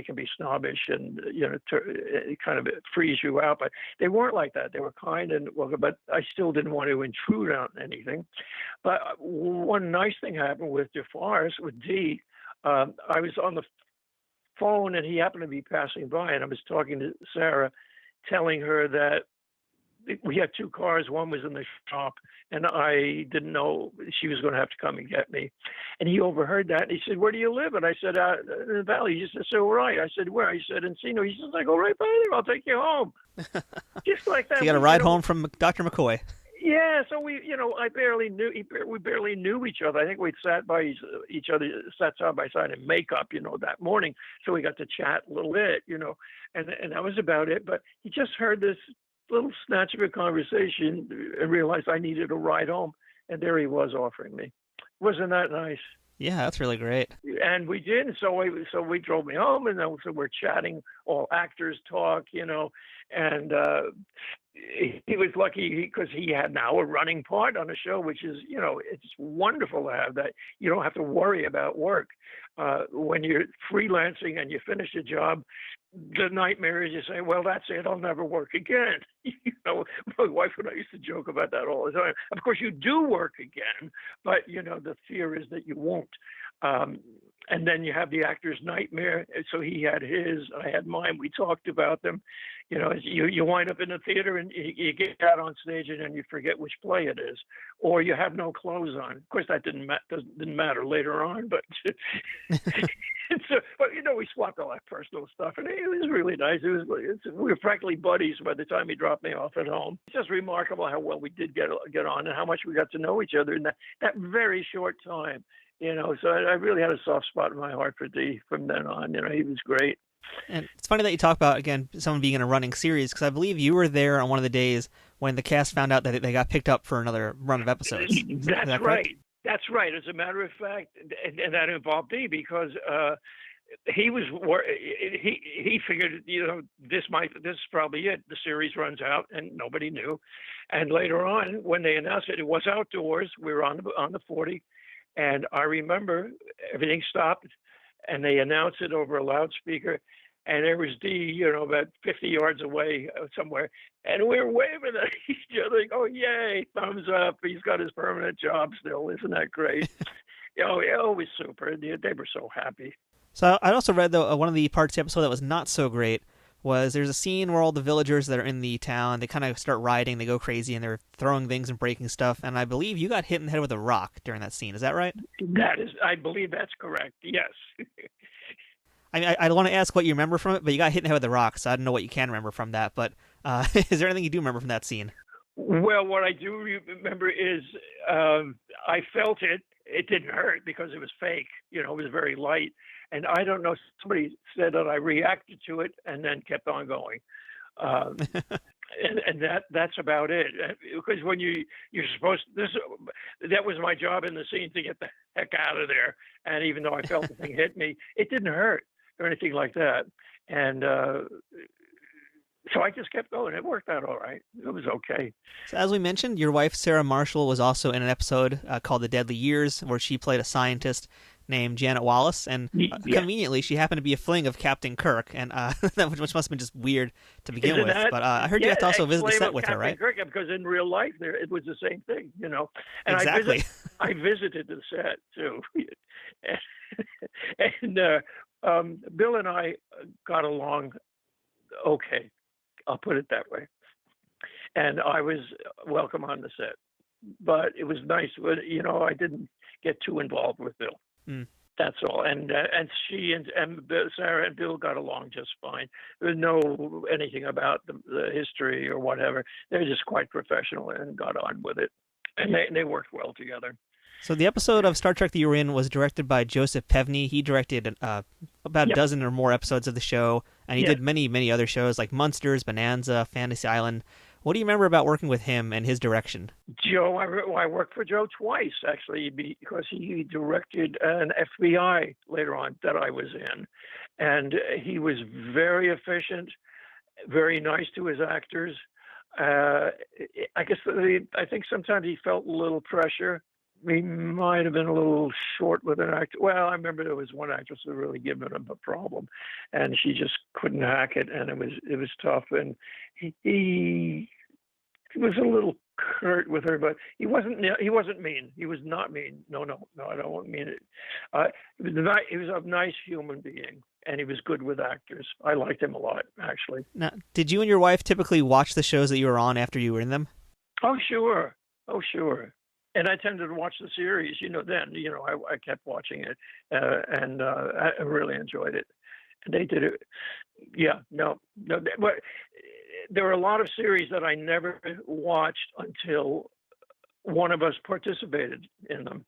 can be snobbish and it kind of freeze you out. But they weren't like that. They were kind and welcome. But I still didn't want to intrude on anything. But one nice thing happened with Deforest, with D. I was on the phone and he happened to be passing by, and I was talking to Sarah, telling her that we had two cars. One was in the shop, and I didn't know she was going to have to come and get me. And he overheard that, and he said, "Where do you live?" And I said, "In the valley." He said, "So right." I said, "Where?" He said, "Encino." He says, "I go right by there. I'll take you home." Just like that. So you got a ride home from Dr. McCoy. Yeah, so we barely knew each other. I think we'd sat by each other, sat side by side in makeup, that morning. So we got to chat a little bit, and that was about it. But he just heard this little snatch of a conversation and realized I needed a ride home, and there he was offering me. Wasn't that nice? Yeah, that's really great. And we did. So we drove me home, and then so we're chatting, all actors talk, and he was lucky because he had now a running part on the show, which is, it's wonderful to have that. You don't have to worry about work. When you're freelancing and you finish a job, the nightmare is you say, "Well, that's it. I'll never work again." My wife and I used to joke about that all the time. Of course, you do work again, but the fear is that you won't. And then you have the actor's nightmare. So he had his, I had mine. We talked about them. You wind up in the theater and you get out on stage and then you forget which play it is, or you have no clothes on. Of course, that didn't matter later on, but we swapped all that personal stuff, and it was really nice. We were practically buddies by the time he dropped me off at home. It's just remarkable how well we did get on and how much we got to know each other in that very short time. So I really had a soft spot in my heart for D from then on. He was great. And it's funny that you talk about, again, someone being in a running series, because I believe you were there on one of the days when the cast found out that they got picked up for another run of episodes. Is that That's correct? right. That's right. As a matter of fact, and that involved me because he figured, this is probably it. The series runs out, and nobody knew. And later on, when they announced it was outdoors. We were on the 40, and I remember everything stopped, and they announced it over a loudspeaker. And there was Dee, about 50 yards away somewhere. And we were waving at each other, oh, yay, thumbs up. He's got his permanent job still. Isn't that great? It was super. They were so happy. So I also read, though, one of the parts of the episode that was not so great was there's a scene where all the villagers that are in the town, they kind of start rioting, they go crazy, and they're throwing things and breaking stuff. And I believe you got hit in the head with a rock during that scene. Is that right? I believe that's correct, yes. I don't want to ask what you remember from it, but you got hit in the head with a rock, so I don't know what you can remember from that. But is there anything you do remember from that scene? Well, what I do remember is I felt it. It didn't hurt because it was fake. It was very light. And I don't know, somebody said that I reacted to it and then kept on going. And that's about it. Because when you're supposed to, that was my job in the scene, to get the heck out of there. And even though I felt the thing hit me, it didn't hurt or anything like that. And so I just kept going. It worked out all right. It was okay. So as we mentioned, your wife, Sarah Marshall, was also in an episode called The Deadly Years, where she played a scientist named Janet Wallace, and conveniently, she happened to be a fling of Captain Kirk, and which must have been just weird to begin with. But I heard you had to also visit the set with her, right? Kirk, because in real life, it was the same thing, And exactly. I visited the set too, and Bill and I got along okay. I'll put it that way. And I was welcome on the set, but it was nice. I didn't get too involved with Bill. Mm. That's all. And she and Sarah and Bill got along just fine. There was no anything about the history or whatever. They're just quite professional and got on with it. And they worked well together. So the episode of Star Trek that you were in was directed by Joseph Pevney. He directed about a dozen or more episodes of the show, and he did many, many other shows like Munsters, Bonanza, Fantasy Island. What do you remember about working with him and his direction? Joe, I worked for Joe twice, actually, because he directed an FBI later on that I was in. And he was very efficient, very nice to his actors. I think sometimes he felt a little pressure. He might have been a little short with an actor. Well, I remember there was one actress who really given him a problem, and she just couldn't hack it, and it was tough. And he was a little curt with her, but he wasn't mean. He was not mean. No, I don't mean it. He was a nice human being, and he was good with actors. I liked him a lot, actually. Now, did you and your wife typically watch the shows that you were on after you were in them? Oh, sure. And I tended to watch the series, then, I kept watching it, and I really enjoyed it. And they did it. Yeah, no. But there were a lot of series that I never watched until one of us participated in them,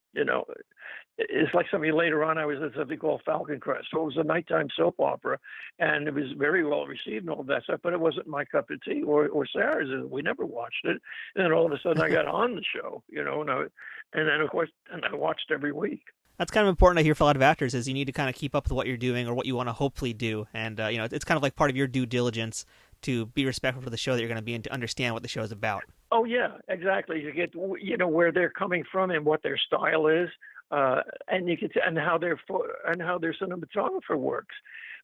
It's like something later on, I was in something called Falcon Crest. So it was a nighttime soap opera, and it was very well received and all that stuff, but it wasn't my cup of tea or Sarah's. We never watched it. And then all of a sudden I got on the show, and then, of course, and I watched every week. That's kind of important, I hear, for a lot of actors, is you need to kind of keep up with what you're doing or what you want to hopefully do. And, it's kind of like part of your due diligence to be respectful for the show that you're going to be in, to understand what the show is about. Oh, yeah, exactly. You get, where they're coming from and what their style is, and you can and how their cinematographer works.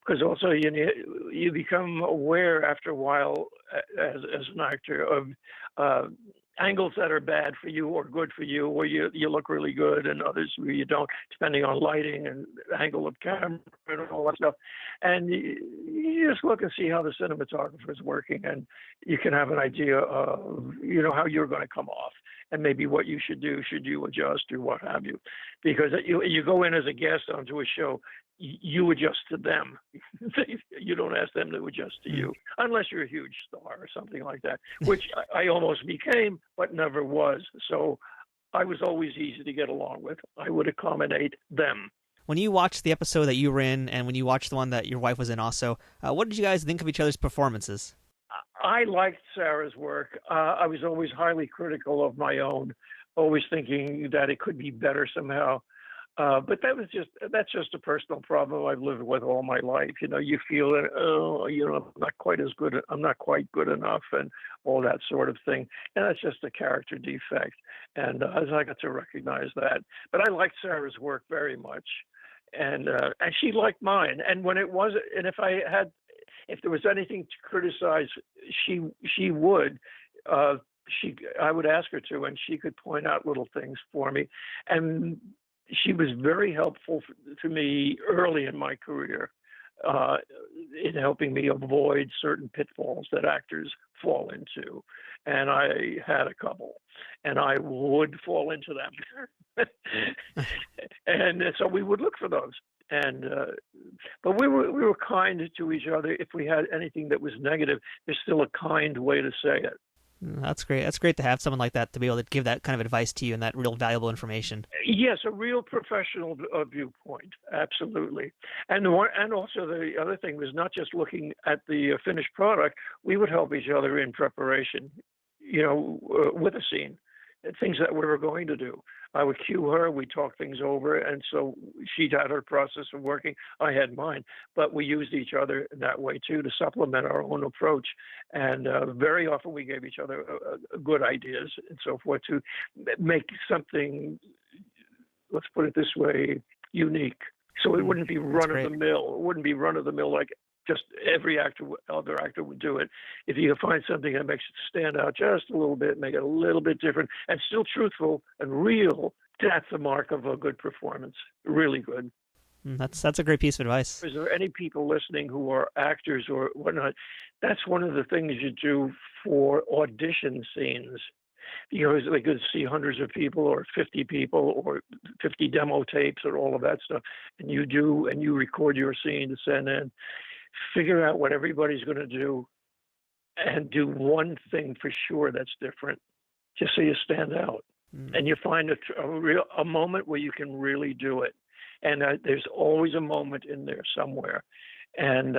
Because also you become aware after a while as an actor of angles that are bad for you or good for you, where you look really good and others where you don't, depending on lighting and angle of camera and all that stuff. And you just look and see how the cinematographer is working, and you can have an idea of, how you're going to come off and maybe what you should do. Should you adjust or what have you? Because you go in as a guest onto a show, you adjust to them. You don't ask them to adjust to you, unless you're a huge star or something like that, which I almost became, but never was. So I was always easy to get along with. I would accommodate them. When you watched the episode that you were in, and when you watched the one that your wife was in also, what did you guys think of each other's performances? I liked Sarah's work. I was always highly critical of my own, always thinking that it could be better somehow. But that's just a personal problem I've lived with all my life. You feel that, I'm not quite good enough, and all that sort of thing. And that's just a character defect. And I got to recognize that. But I liked Sarah's work very much, and she liked mine. And when it was, and if there was anything to criticize, she would. I would ask her to, and she could point out little things for me. And she was very helpful to me early in my career in helping me avoid certain pitfalls that actors fall into. And I had a couple, and I would fall into them. And so we would look for those. And but we were kind to each other. If we had anything that was negative, there's still a kind way to say it. That's great. That's great to have someone like that to be able to give that kind of advice to you and that real valuable information. Yes, a real professional viewpoint, absolutely. And also the other thing was not just looking at the finished product. We would help each other in preparation, with a scene, things that we were going to do. I would cue her, we'd talk things over, and so she had her process of working, I had mine, but we used each other that way too to supplement our own approach, and very often we gave each other good ideas and so forth to make something, let's put it this way, unique. So it wouldn't be run-of-the-mill. It wouldn't be run-of-the-mill like just every other actor would do it. If you can find something that makes it stand out just a little bit, make it a little bit different, and still truthful and real, that's the mark of a good performance. Really good. That's a great piece of advice. Is there any people listening who are actors or whatnot? That's one of the things you do for audition scenes. Because they could see hundreds of people or 50 people or 50 demo tapes or all of that stuff. And you record your scene to send in. Figure out what everybody's going to do and do one thing for sure that's different, just so you stand out. And you find a moment where you can really do it. And there's always a moment in there somewhere. And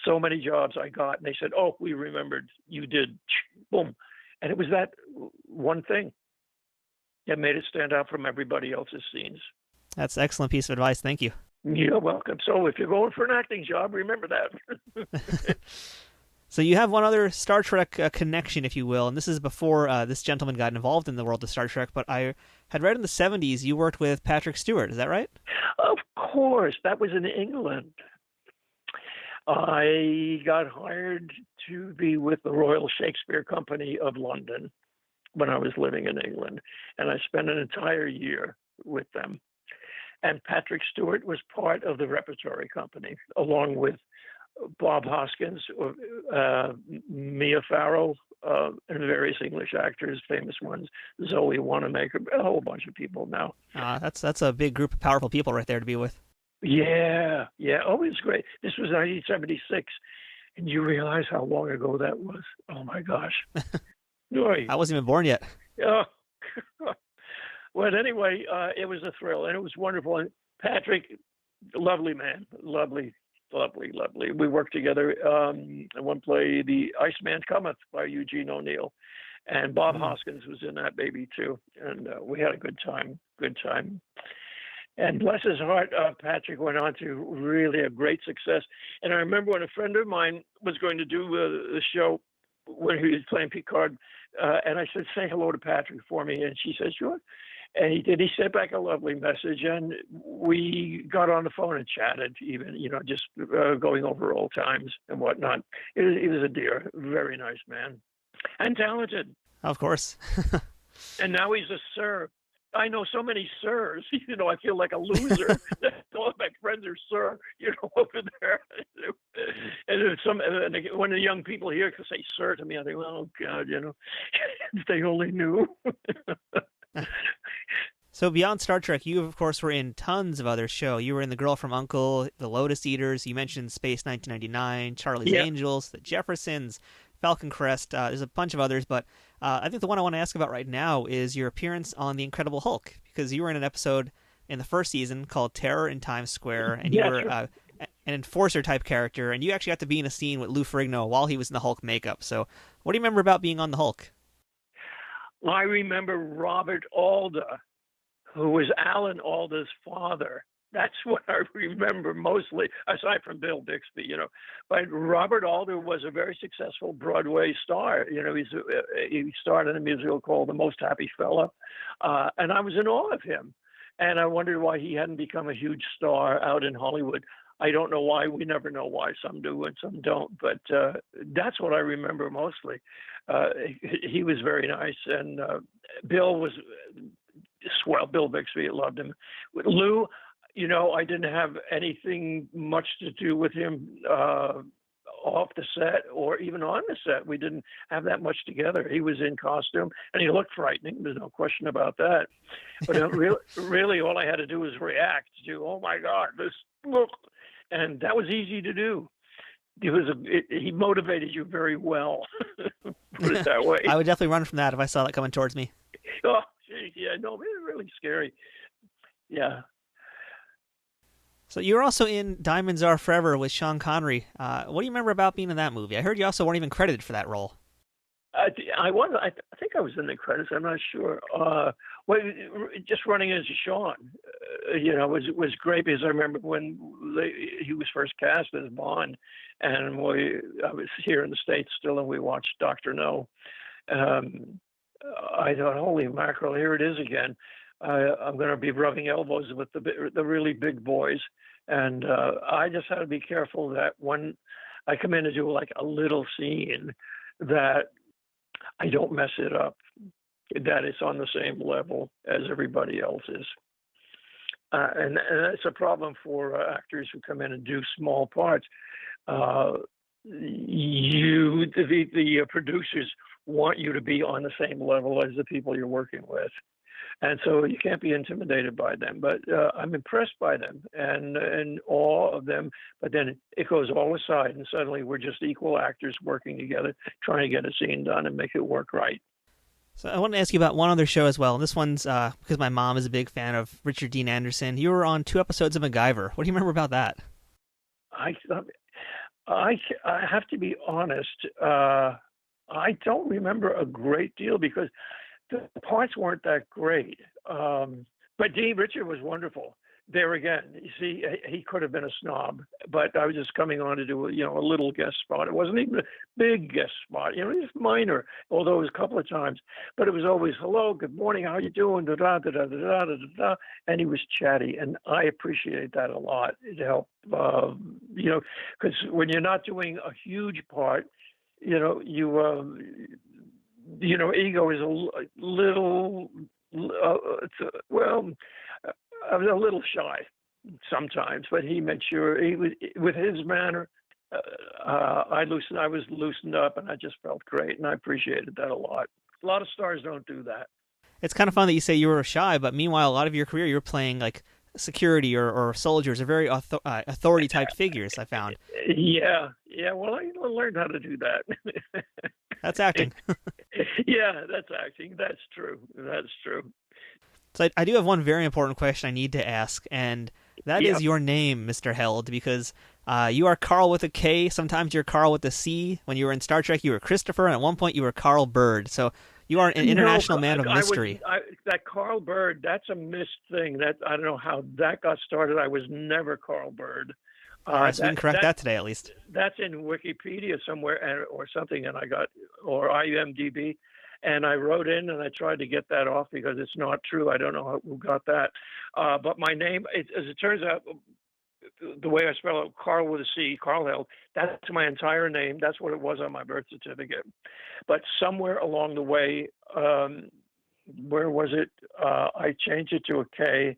so many jobs I got, and they said, "Oh, we remembered you did," boom. And it was that one thing that made it stand out from everybody else's scenes. That's an excellent piece of advice. Thank you. You're welcome. So if you're going for an acting job, remember that. So you have one other Star Trek connection, if you will, and this is before this gentleman got involved in the world of Star Trek, but I had read in the 70s you worked with Patrick Stewart. Is that right? Of course. That was in England. I got hired to be with the Royal Shakespeare Company of London when I was living in England, and I spent an entire year with them. And Patrick Stewart was part of the repertory company, along with Bob Hoskins, Mia Farrow, and various English actors, famous ones, Zoe Wanamaker, a whole bunch of people now. That's a big group of powerful people right there to be with. Yeah. Oh, it was great. This was 1976, and you realize how long ago that was. Oh, my gosh. I wasn't even born yet. Oh, well, anyway, it was a thrill, and it was wonderful. And Patrick, lovely man, lovely. We worked together in one play, The Iceman Cometh by Eugene O'Neill, and Bob Hoskins was in that baby too, and we had a good time. And bless his heart, Patrick went on to really a great success. And I remember when a friend of mine was going to do the show when he was playing Picard, and I said, "Say hello to Patrick for me," and she said, "Sure." And he did. He sent back a lovely message, and we got on the phone and chatted, even, just going over old times and whatnot. He was a dear, very nice man, and talented. Of course. And now he's a sir. I know so many sirs. I feel like a loser. All of my friends are sir, over there. And when the young people here can say sir to me, I think, oh God, if they only knew. So beyond Star Trek, you, of course, were in tons of other shows. You were in The Girl from U.N.C.L.E., The Lotus Eaters. You mentioned Space 1999, Charlie's Angels, The Jeffersons, Falcon Crest. There's a bunch of others, but I think the one I want to ask about right now is your appearance on The Incredible Hulk, because you were in an episode in the first season called Terror in Times Square, and you Yeah, were sure. an enforcer type character, and you actually got to be in a scene with Lou Ferrigno while he was in the Hulk makeup. So, what do you remember about being on the Hulk? I remember Robert Alda, who was Alan Alda's father. That's what I remember mostly, aside from Bill Bixby, But Robert Alda was a very successful Broadway star. He starred in a musical called The Most Happy Fella, and I was in awe of him. And I wondered why he hadn't become a huge star out in Hollywood. I don't know why. We never know why. Some do and some don't. But that's what I remember mostly. He was very nice, and Bill was swell. Bill Bixby, loved him. With Lou, I didn't have anything much to do with him off the set or even on the set. We didn't have that much together. He was in costume, and he looked frightening. There's no question about that. But really, all I had to do was react to, oh my God, this look, and that was easy to do. He motivated you very well. Put it that way. I would definitely run from that if I saw that coming towards me. Oh, yeah, no, it was really scary. Yeah. So you were also in Diamonds Are Forever with Sean Connery. What do you remember about being in that movie? I heard you also weren't even credited for that role. I think I was in the credits. I'm not sure. Well, just running into Sean, was great because I remember when he was first cast as Bond, and I was here in the States still, and we watched Dr. No. I thought, holy mackerel, here it is again. I'm going to be rubbing elbows with the really big boys, and I just had to be careful that when I come in to do like a little scene, that I don't mess it up, that it's on the same level as everybody else's. And that's a problem for actors who come in and do small parts. The producers want you to be on the same level as the people you're working with. And so you can't be intimidated by them, but I'm impressed by them and in awe of them. But then it goes all aside, and suddenly we're just equal actors working together, trying to get a scene done and make it work right. So I want to ask you about one other show as well. And this one's because my mom is a big fan of Richard Dean Anderson. You were on 2 episodes of MacGyver. What do you remember about that? I have to be honest. I don't remember a great deal because the parts weren't that great. But Richard was wonderful. There again, you see, he could have been a snob, but I was just coming on to do, a little guest spot. It wasn't even a big guest spot, just minor, although it was a couple of times. But it was always, hello, good morning, how you doing, da-da-da-da-da-da-da-da. And he was chatty, and I appreciate that a lot. It helped, because when you're not doing a huge part, ego is a little, I was a little shy sometimes, but he made sure he was, with his manner, I was loosened up, and I just felt great, and I appreciated that a lot. A lot of stars don't do that. It's kind of fun that you say you were shy, but meanwhile, a lot of your career, you were playing like security or soldiers, or very authority type figures, I found. Yeah. Well, I learned how to do that. That's acting. Yeah, that's acting. That's true. So I do have one very important question I need to ask, and that is your name, Mr. Held, because you are Carl with a K. Sometimes you're Carl with a C. When you were in Star Trek, you were Christopher, and at one point you were Carl Bird. So you are an international man of mystery. That Carl Bird, that's a missed thing. That I don't know how that got started. I was never Carl Bird. All right, so we can correct that today at least. That's in Wikipedia somewhere or something, and or IMDb. And I wrote in and I tried to get that off because it's not true. I don't know who got that. But my name, as it turns out, the way I spell it, Karl with a C, Karl Held, that's my entire name. That's what it was on my birth certificate. But somewhere along the way, where was it? I changed it to a K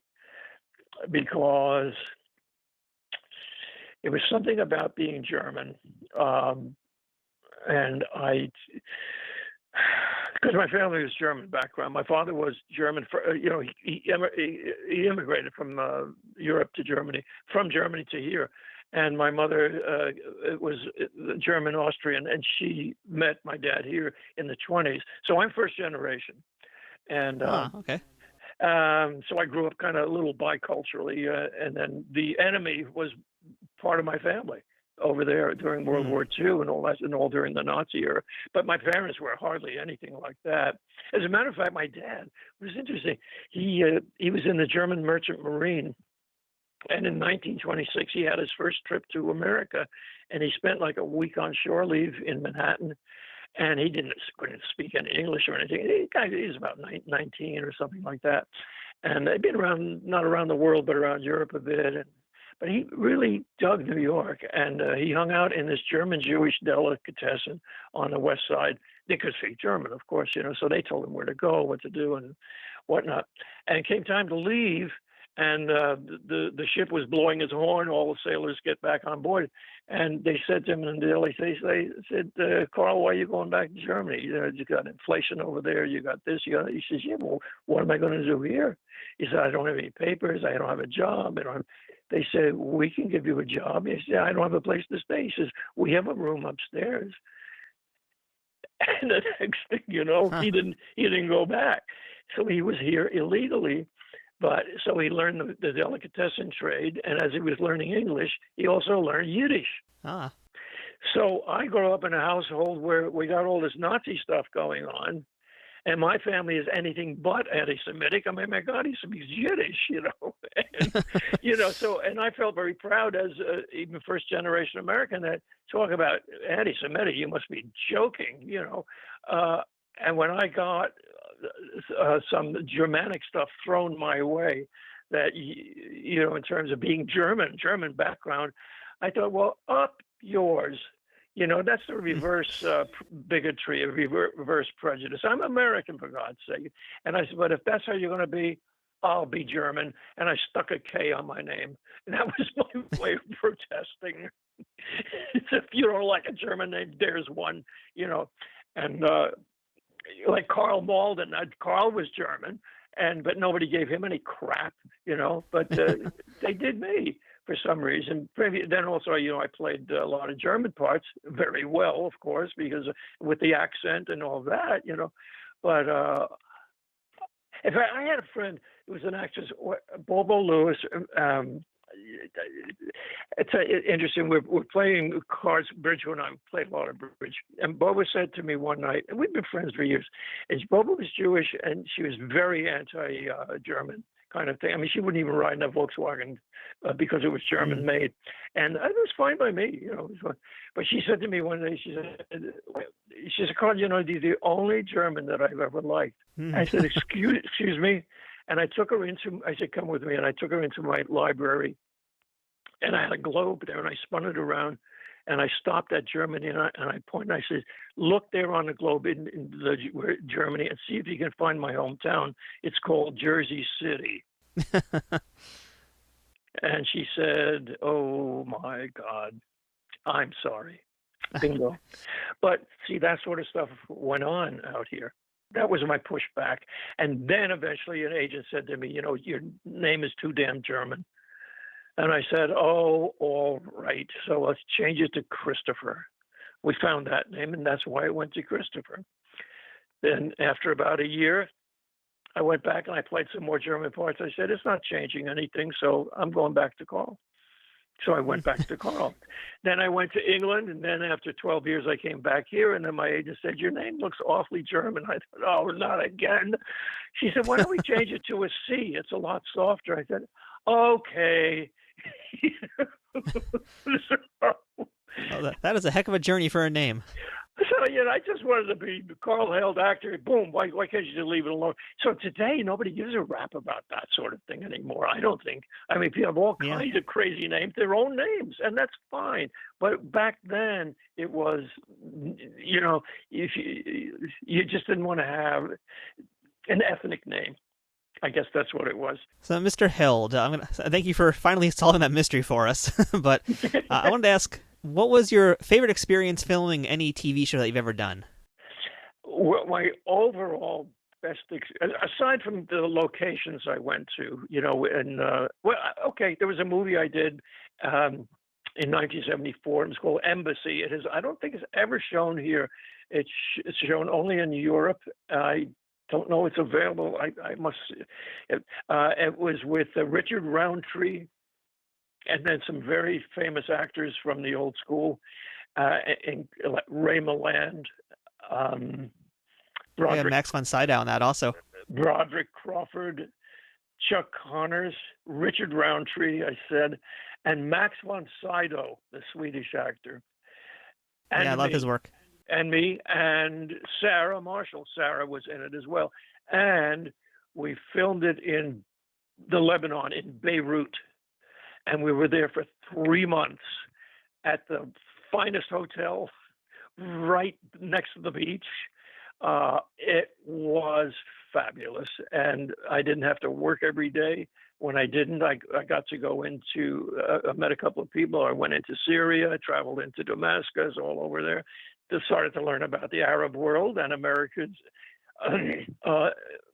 because it was something about being German. And because my family was German background. My father was German. He immigrated from Europe to Germany, from Germany to here. And my mother was German Austrian, and she met my dad here in the 1920s. So I'm first generation. And okay. So I grew up kind of a little biculturally, and then the enemy was part of my family over there during World War II and all that, and all during the Nazi era. But my parents were hardly anything like that. As a matter of fact, my dad was interesting. He was in the German Merchant Marine, and in 1926 he had his first trip to America, and he spent like a week on shore leave in Manhattan. And he couldn't speak any English or anything. He was about 19 or something like that. And they'd been around, not around the world, but around Europe a bit. But he really dug New York. And he hung out in this German Jewish delicatessen on the West Side. They could speak German, of course, so they told him where to go, what to do, and whatnot. And it came time to leave. And the ship was blowing its horn. All the sailors get back on board. And they said to him in the deli, they said, Karl, why are you going back to Germany? You got inflation over there. You got this. He says, yeah, well, what am I going to do here? He said, I don't have any papers. I don't have a job. They said, we can give you a job. He said, I don't have a place to stay. He says, we have a room upstairs. And the next thing you know, he didn't go back. So he was here illegally. But so he learned the delicatessen trade, and as he was learning English, he also learned Yiddish. So I grew up in a household where we got all this Nazi stuff going on, and my family is anything but anti-Semitic. I mean, my God, he speaks Yiddish, and, So, and I felt very proud as even first-generation American that talk about anti-Semitic, you must be joking, And when I got some Germanic stuff thrown my way that, in terms of being German background, I thought, well, up yours. That's the reverse bigotry, reverse prejudice. I'm American, for God's sake. And I said, but if that's how you're going to be, I'll be German. And I stuck a K on my name. And that was my way of protesting. If you don't like a German name, there's one, and like Karl Malden. Karl was German, but nobody gave him any crap, But they did me for some reason. Then also, I played a lot of German parts very well, of course, because with the accent and all that, But in fact, I had a friend who was an actress, Bobo Lewis. It's interesting. We're playing cards, bridge, when I played a lot of bridge. And Bobo said to me one night, and we've been friends for years, and Bobo was Jewish, and she was very anti-German kind of thing. I mean, she wouldn't even ride in a Volkswagen because it was German made. And it was fine by me, But she said to me one day, she said, Karl, you're the only German that I've ever liked. I said, excuse me. And I said, come with me. And I took her into my library. And I had a globe there, and I spun it around, and I stopped at Germany, and I pointed, and I said, look there on the globe in Germany, and see if you can find my hometown. It's called Jersey City. And she said, oh, my God, I'm sorry. Bingo. But see, that sort of stuff went on out here. That was my pushback. And then eventually an agent said to me, your name is too damn German. And I said, oh, all right. So let's change it to Christopher. We found that name, and that's why it went to Christopher. Then after about a year, I went back and I played some more German parts. I said, it's not changing anything, so I'm going back to Karl. So I went back to Karl. Then I went to England, and then after 12 years, I came back here, and then my agent said, your name looks awfully German. I thought, oh, not again. She said, why don't we change it to a C? It's a lot softer. I said, okay. That is a heck of a journey for a name. So, I just wanted to be Karl Held actor. Boom. Why can't you just leave it alone? So today, nobody gives a rap about that sort of thing anymore, I don't think. I mean, people have all kinds of crazy names, their own names, and that's fine. But back then, it was, if you just didn't want to have an ethnic name. I guess that's what it was. So, Mr. Held, thank you for finally solving that mystery for us. But I wanted to ask, what was your favorite experience filming any TV show that you've ever done? Well, my overall best, aside from the locations I went to, there was a movie I did in 1974. It was called Embassy. I don't think it's ever shown here. It's shown only in Europe. I don't know it's available. I must. It was with Richard Roundtree, and then some very famous actors from the old school, and Ray Milland, Yeah, Max von Sydow on that also. Broderick Crawford, Chuck Connors, Richard Roundtree, I said, and Max von Sydow, the Swedish actor. And yeah, I love his work. And me, and Sarah Marshall. Sarah was in it as well. And we filmed it in the Lebanon, in Beirut. And we were there for 3 months at the finest hotel right next to the beach. It was fabulous. And I didn't have to work every day. When I didn't, I got to go into, I met a couple of people. I went into Syria, I traveled into Damascus, all over there. Just started to learn about the Arab world and Americans'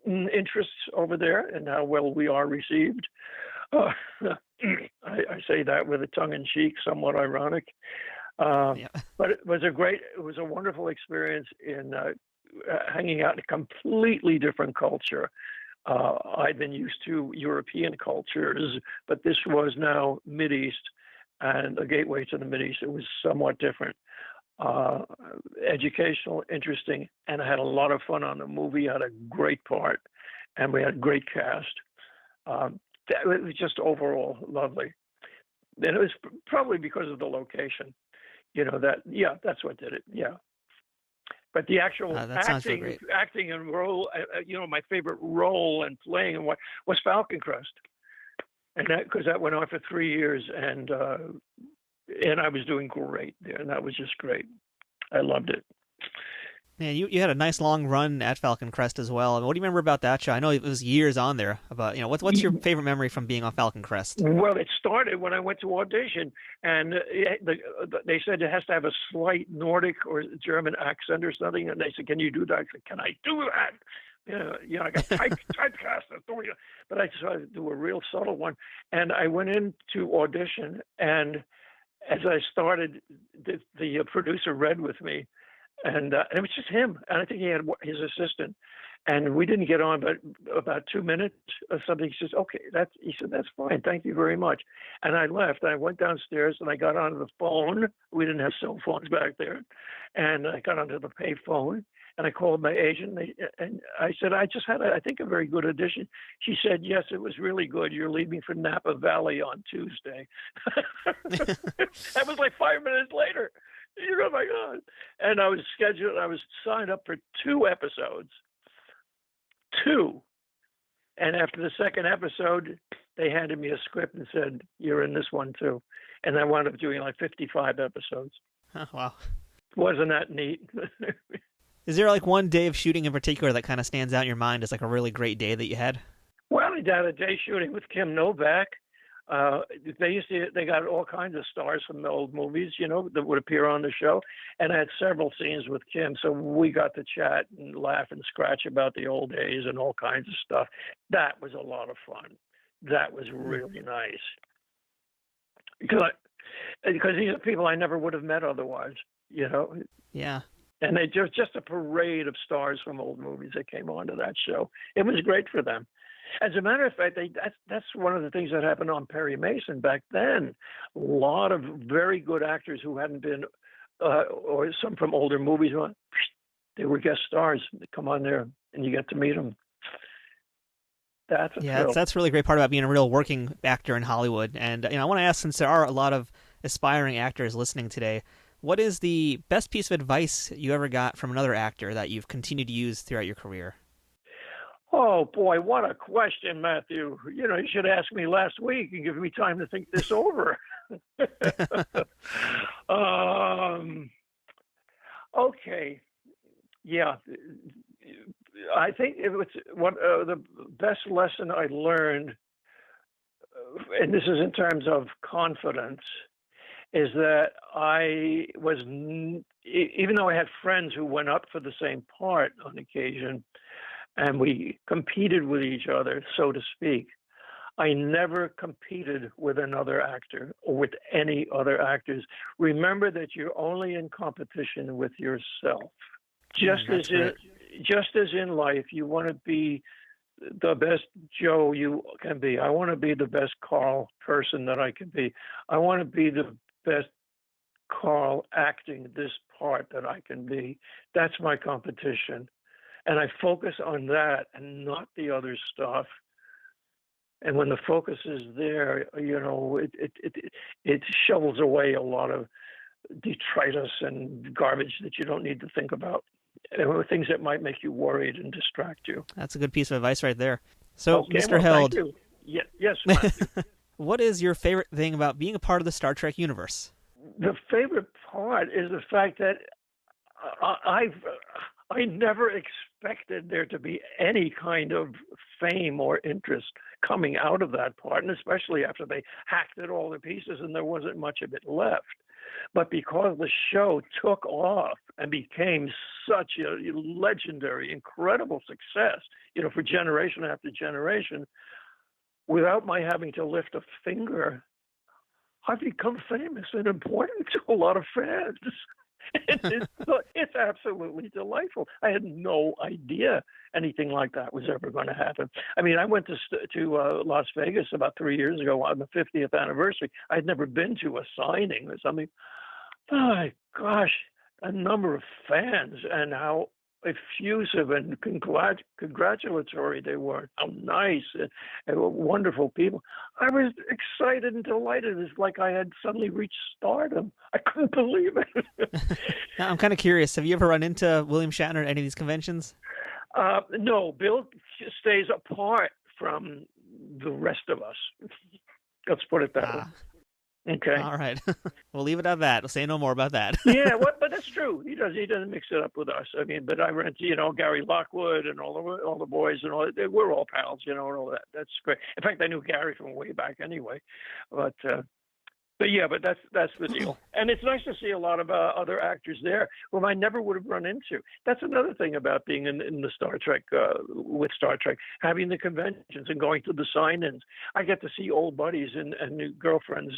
interests over there and how well we are received. I say that with a tongue-in-cheek, somewhat ironic. But it was a wonderful experience in hanging out in a completely different culture. I'd been used to European cultures, but this was now Mideast and a gateway to the Mideast. It was somewhat different. Educational, interesting, and I had a lot of fun on the movie. I had a great part, and we had a great cast. It was just overall lovely. And it was probably because of the location, that's what did it. Yeah. But the actual acting and role, my favorite role and playing was Falcon Crest, and because that went on for 3 years, and I was doing great there, and that was just great. I loved it. Yeah, you had a nice long run at Falcon Crest as well. What do you remember about that show? I know it was years on there. But what's your favorite memory from being on Falcon Crest? Well, it started when I went to audition, and they said it has to have a slight Nordic or German accent or something. And they said, "Can you do that?" I said, "Can I do that?" I got typecast, but I decided to do a real subtle one. And I went in to audition, and as I started, the producer read with me. And it was just him. And I think he had his assistant. And we didn't get on but about 2 minutes or something. He says, "Okay, he said, that's fine. Thank you very much." And I left. I went downstairs and I got onto the phone. We didn't have cell phones back there. And I got onto the pay phone and I called my agent. And I said, "I just had, I think, a very good audition." She said, "Yes, it was really good. You're leaving for Napa Valley on Tuesday." That was like 5 minutes later. Oh my God. And I was signed up for 2 episodes. 2. And after the second episode, they handed me a script and said, "You're in this one too." And I wound up doing like 55 episodes. Oh, wow. Wasn't that neat? Is there like one day of shooting in particular that kind of stands out in your mind as like a really great day that you had? Well, I did a day shooting with Kim Novak. They got all kinds of stars from the old movies, that would appear on the show. And I had several scenes with Kim. So we got to chat and laugh and scratch about the old days and all kinds of stuff. That was a lot of fun. That was really nice. Because these are people I never would have met otherwise, Yeah. And they just a parade of stars from old movies that came onto that show. It was great for them. As a matter of fact, that's one of the things that happened on Perry Mason back then. A lot of very good actors who hadn't been, or some from older movies, they were guest stars. They come on there and you get to meet them. That's a thrill. That's a really great part about being a real working actor in Hollywood. And I want to ask, since there are a lot of aspiring actors listening today, what is the best piece of advice you ever got from another actor that you've continued to use throughout your career? Oh, boy, what a question, Matthew. You should ask me last week and give me time to think this over. Okay. Yeah. I think it was the best lesson I learned, and this is in terms of confidence, is that I was, even though I had friends who went up for the same part on occasion, and we competed with each other, so to speak, I never competed with another actor or with any other actors. Remember that you're only in competition with yourself. Just as just as in life, you want to be the best Joe you can be. I want to be the best Karl person that I can be. I want to be the best Karl acting this part that I can be. That's my competition. And I focus on that and not the other stuff. And when the focus is there, it shovels away a lot of detritus and garbage that you don't need to think about. Things that might make you worried and distract you. That's a good piece of advice right there. So, okay, Mr. Held, thank you. Yes, Matthew. What is your favorite thing about being a part of the Star Trek universe? The favorite part is the fact that I never expected there to be any kind of fame or interest coming out of that part, and especially after they hacked it all to pieces and there wasn't much of it left. But because the show took off and became such a legendary, incredible success, for generation after generation, without my having to lift a finger, I've become famous and important to a lot of fans. It's absolutely delightful. I had no idea anything like that was ever going to happen. I mean, I went to Las Vegas about 3 years ago on the 50th anniversary. I'd never been to a signing or something. My gosh, a number of fans and how effusive and congratulatory they were. How nice and wonderful people. I was excited and delighted. It's like I had suddenly reached stardom. I couldn't believe it. Now, I'm kind of curious. Have you ever run into William Shatner at any of these conventions? No, Bill stays apart from the rest of us. Let's put it that way. Okay. All right. We'll leave it at that. We'll say no more about that. Yeah, but that's true. He doesn't mix it up with us. I mean, but I ran to, Gary Lockwood and all the boys and all that. We're all pals, and all that. That's great. In fact, I knew Gary from way back anyway. But that's the deal. And it's nice to see a lot of other actors there whom I never would have run into. That's another thing about being in the Star Trek, with Star Trek, having the conventions and going to the sign-ins. I get to see old buddies and new girlfriends,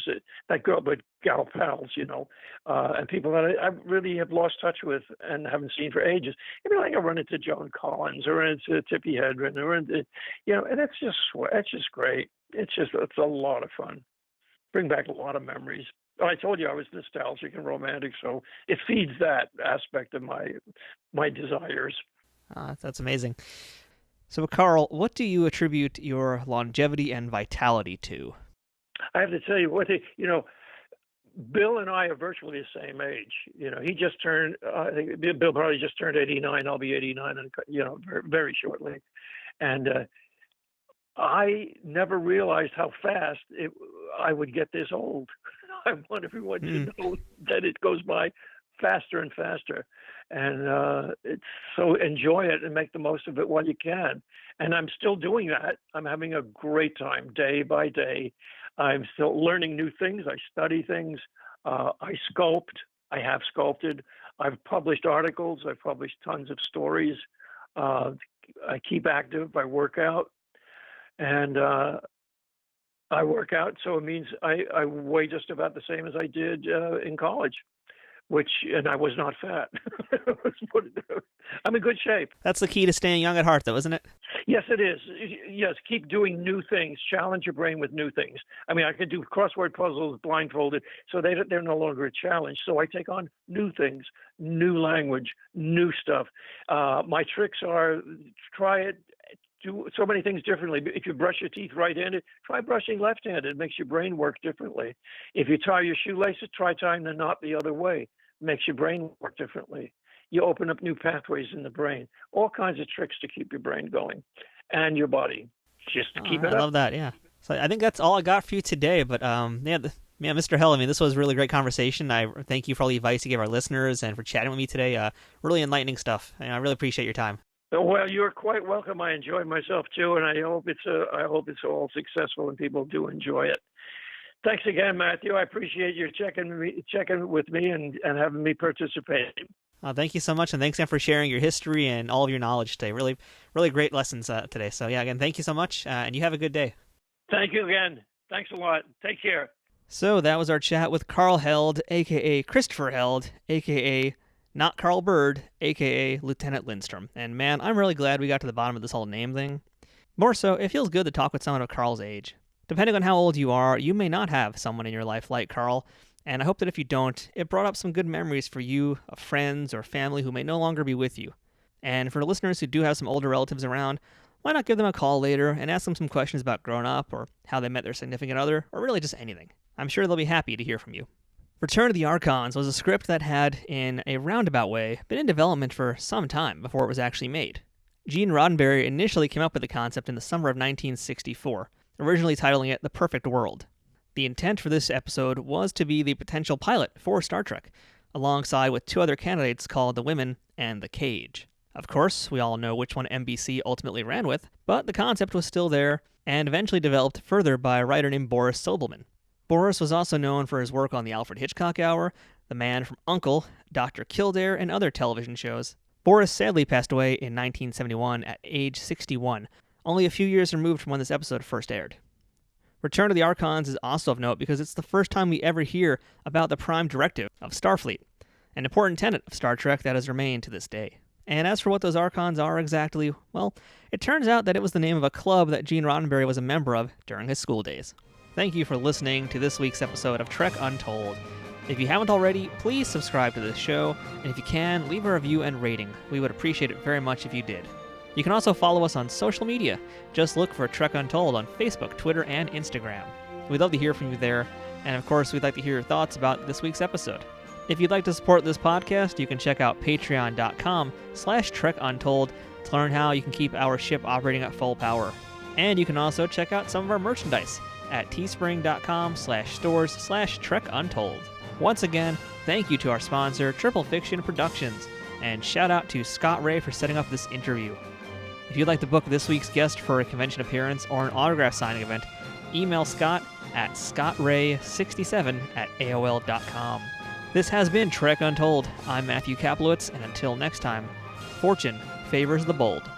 gal pals, and people that I really have lost touch with and haven't seen for ages. I run into Joan Collins or into Tippi Hedren or into, and it's just great. It's a lot of fun. Bring back a lot of memories. I told you I was nostalgic and romantic, so it feeds that aspect of my desires. That's amazing. So, Karl, what do you attribute your longevity and vitality to? I have to tell you Bill and I are virtually the same age. He just turned. I think Bill probably just turned 89. I'll be 89, and very, very shortly, and. I never realized how fast I would get this old. I want everyone to know that it goes by faster and faster. And so enjoy it and make the most of it while you can. And I'm still doing that. I'm having a great time day by day. I'm still learning new things. I study things. I sculpt. I have sculpted. I've published articles. I've published tons of stories. I keep active. I work out. And I work out, so it means I weigh just about the same as I did in college, and I was not fat. I'm in good shape. That's the key to staying young at heart, though, isn't it? Yes, it is. Yes, keep doing new things. Challenge your brain with new things. I mean, I can do crossword puzzles blindfolded, so they're no longer a challenge. So I take on new things, new language, new stuff. My tricks are try it. Do so many things differently. If you brush your teeth right-handed, try brushing left-handed. It makes your brain work differently. If you tie your shoelaces, try tying the knot the other way. It makes your brain work differently. You open up new pathways in the brain. All kinds of tricks to keep your brain going and your body. Just to keep it up. I love that, yeah. So I think that's all I got for you today. But Mr. Held, this was a really great conversation. I thank you for all the advice you gave our listeners and for chatting with me today. Really enlightening stuff. I really appreciate your time. Well, you're quite welcome. I enjoyed myself too, and I hope it's all successful and people do enjoy it. Thanks again, Matthew. I appreciate your checking with me and having me participate. Thank you so much, and thanks again for sharing your history and all of your knowledge today. Really, really great lessons today. So yeah, again, thank you so much, and you have a good day. Thank you again. Thanks a lot. Take care. So that was our chat with Karl Held, a.k.a. Christopher Held, a.k.a. not Carl Bird, aka Lieutenant Lindstrom. And man, I'm really glad we got to the bottom of this whole name thing. More so, it feels good to talk with someone of Carl's age. Depending on how old you are, you may not have someone in your life like Carl, and I hope that if you don't, it brought up some good memories for you of friends or family who may no longer be with you. And for listeners who do have some older relatives around, why not give them a call later and ask them some questions about growing up or how they met their significant other, or really just anything. I'm sure they'll be happy to hear from you. Return of the Archons was a script that had, in a roundabout way, been in development for some time before it was actually made. Gene Roddenberry initially came up with the concept in the summer of 1964, originally titling it The Perfect World. The intent for this episode was to be the potential pilot for Star Trek, alongside with two other candidates called The Women and The Cage. Of course, we all know which one NBC ultimately ran with, but the concept was still there, and eventually developed further by a writer named Boris Sobelman. Boris was also known for his work on The Alfred Hitchcock Hour, The Man from U.N.C.L.E., Dr. Kildare, and other television shows. Boris sadly passed away in 1971 at age 61, only a few years removed from when this episode first aired. Return of the Archons is also of note because it's the first time we ever hear about the Prime Directive of Starfleet, an important tenet of Star Trek that has remained to this day. And as for what those Archons are exactly, well, it turns out that it was the name of a club that Gene Roddenberry was a member of during his school days. Thank you for listening to this week's episode of Trek Untold. If you haven't already, please subscribe to this show, and if you can, leave a review and rating. We would appreciate it very much if you did. You can also follow us on social media. Just look for Trek Untold on Facebook, Twitter, and Instagram. We'd love to hear from you there, and of course, we'd like to hear your thoughts about this week's episode. If you'd like to support this podcast, you can check out patreon.com/TrekUntold to learn how you can keep our ship operating at full power. And you can also check out some of our merchandise at teespring.com/stores/TrekUntold. Once again, thank you to our sponsor, Triple Fiction Productions, and shout out to Scott Ray for setting up this interview. If you'd like to book this week's guest for a convention appearance or an autograph signing event, email Scott at scottray67@aol.com. This has been Trek Untold. I'm Matthew Kaplowitz, and until next time, fortune favors the bold.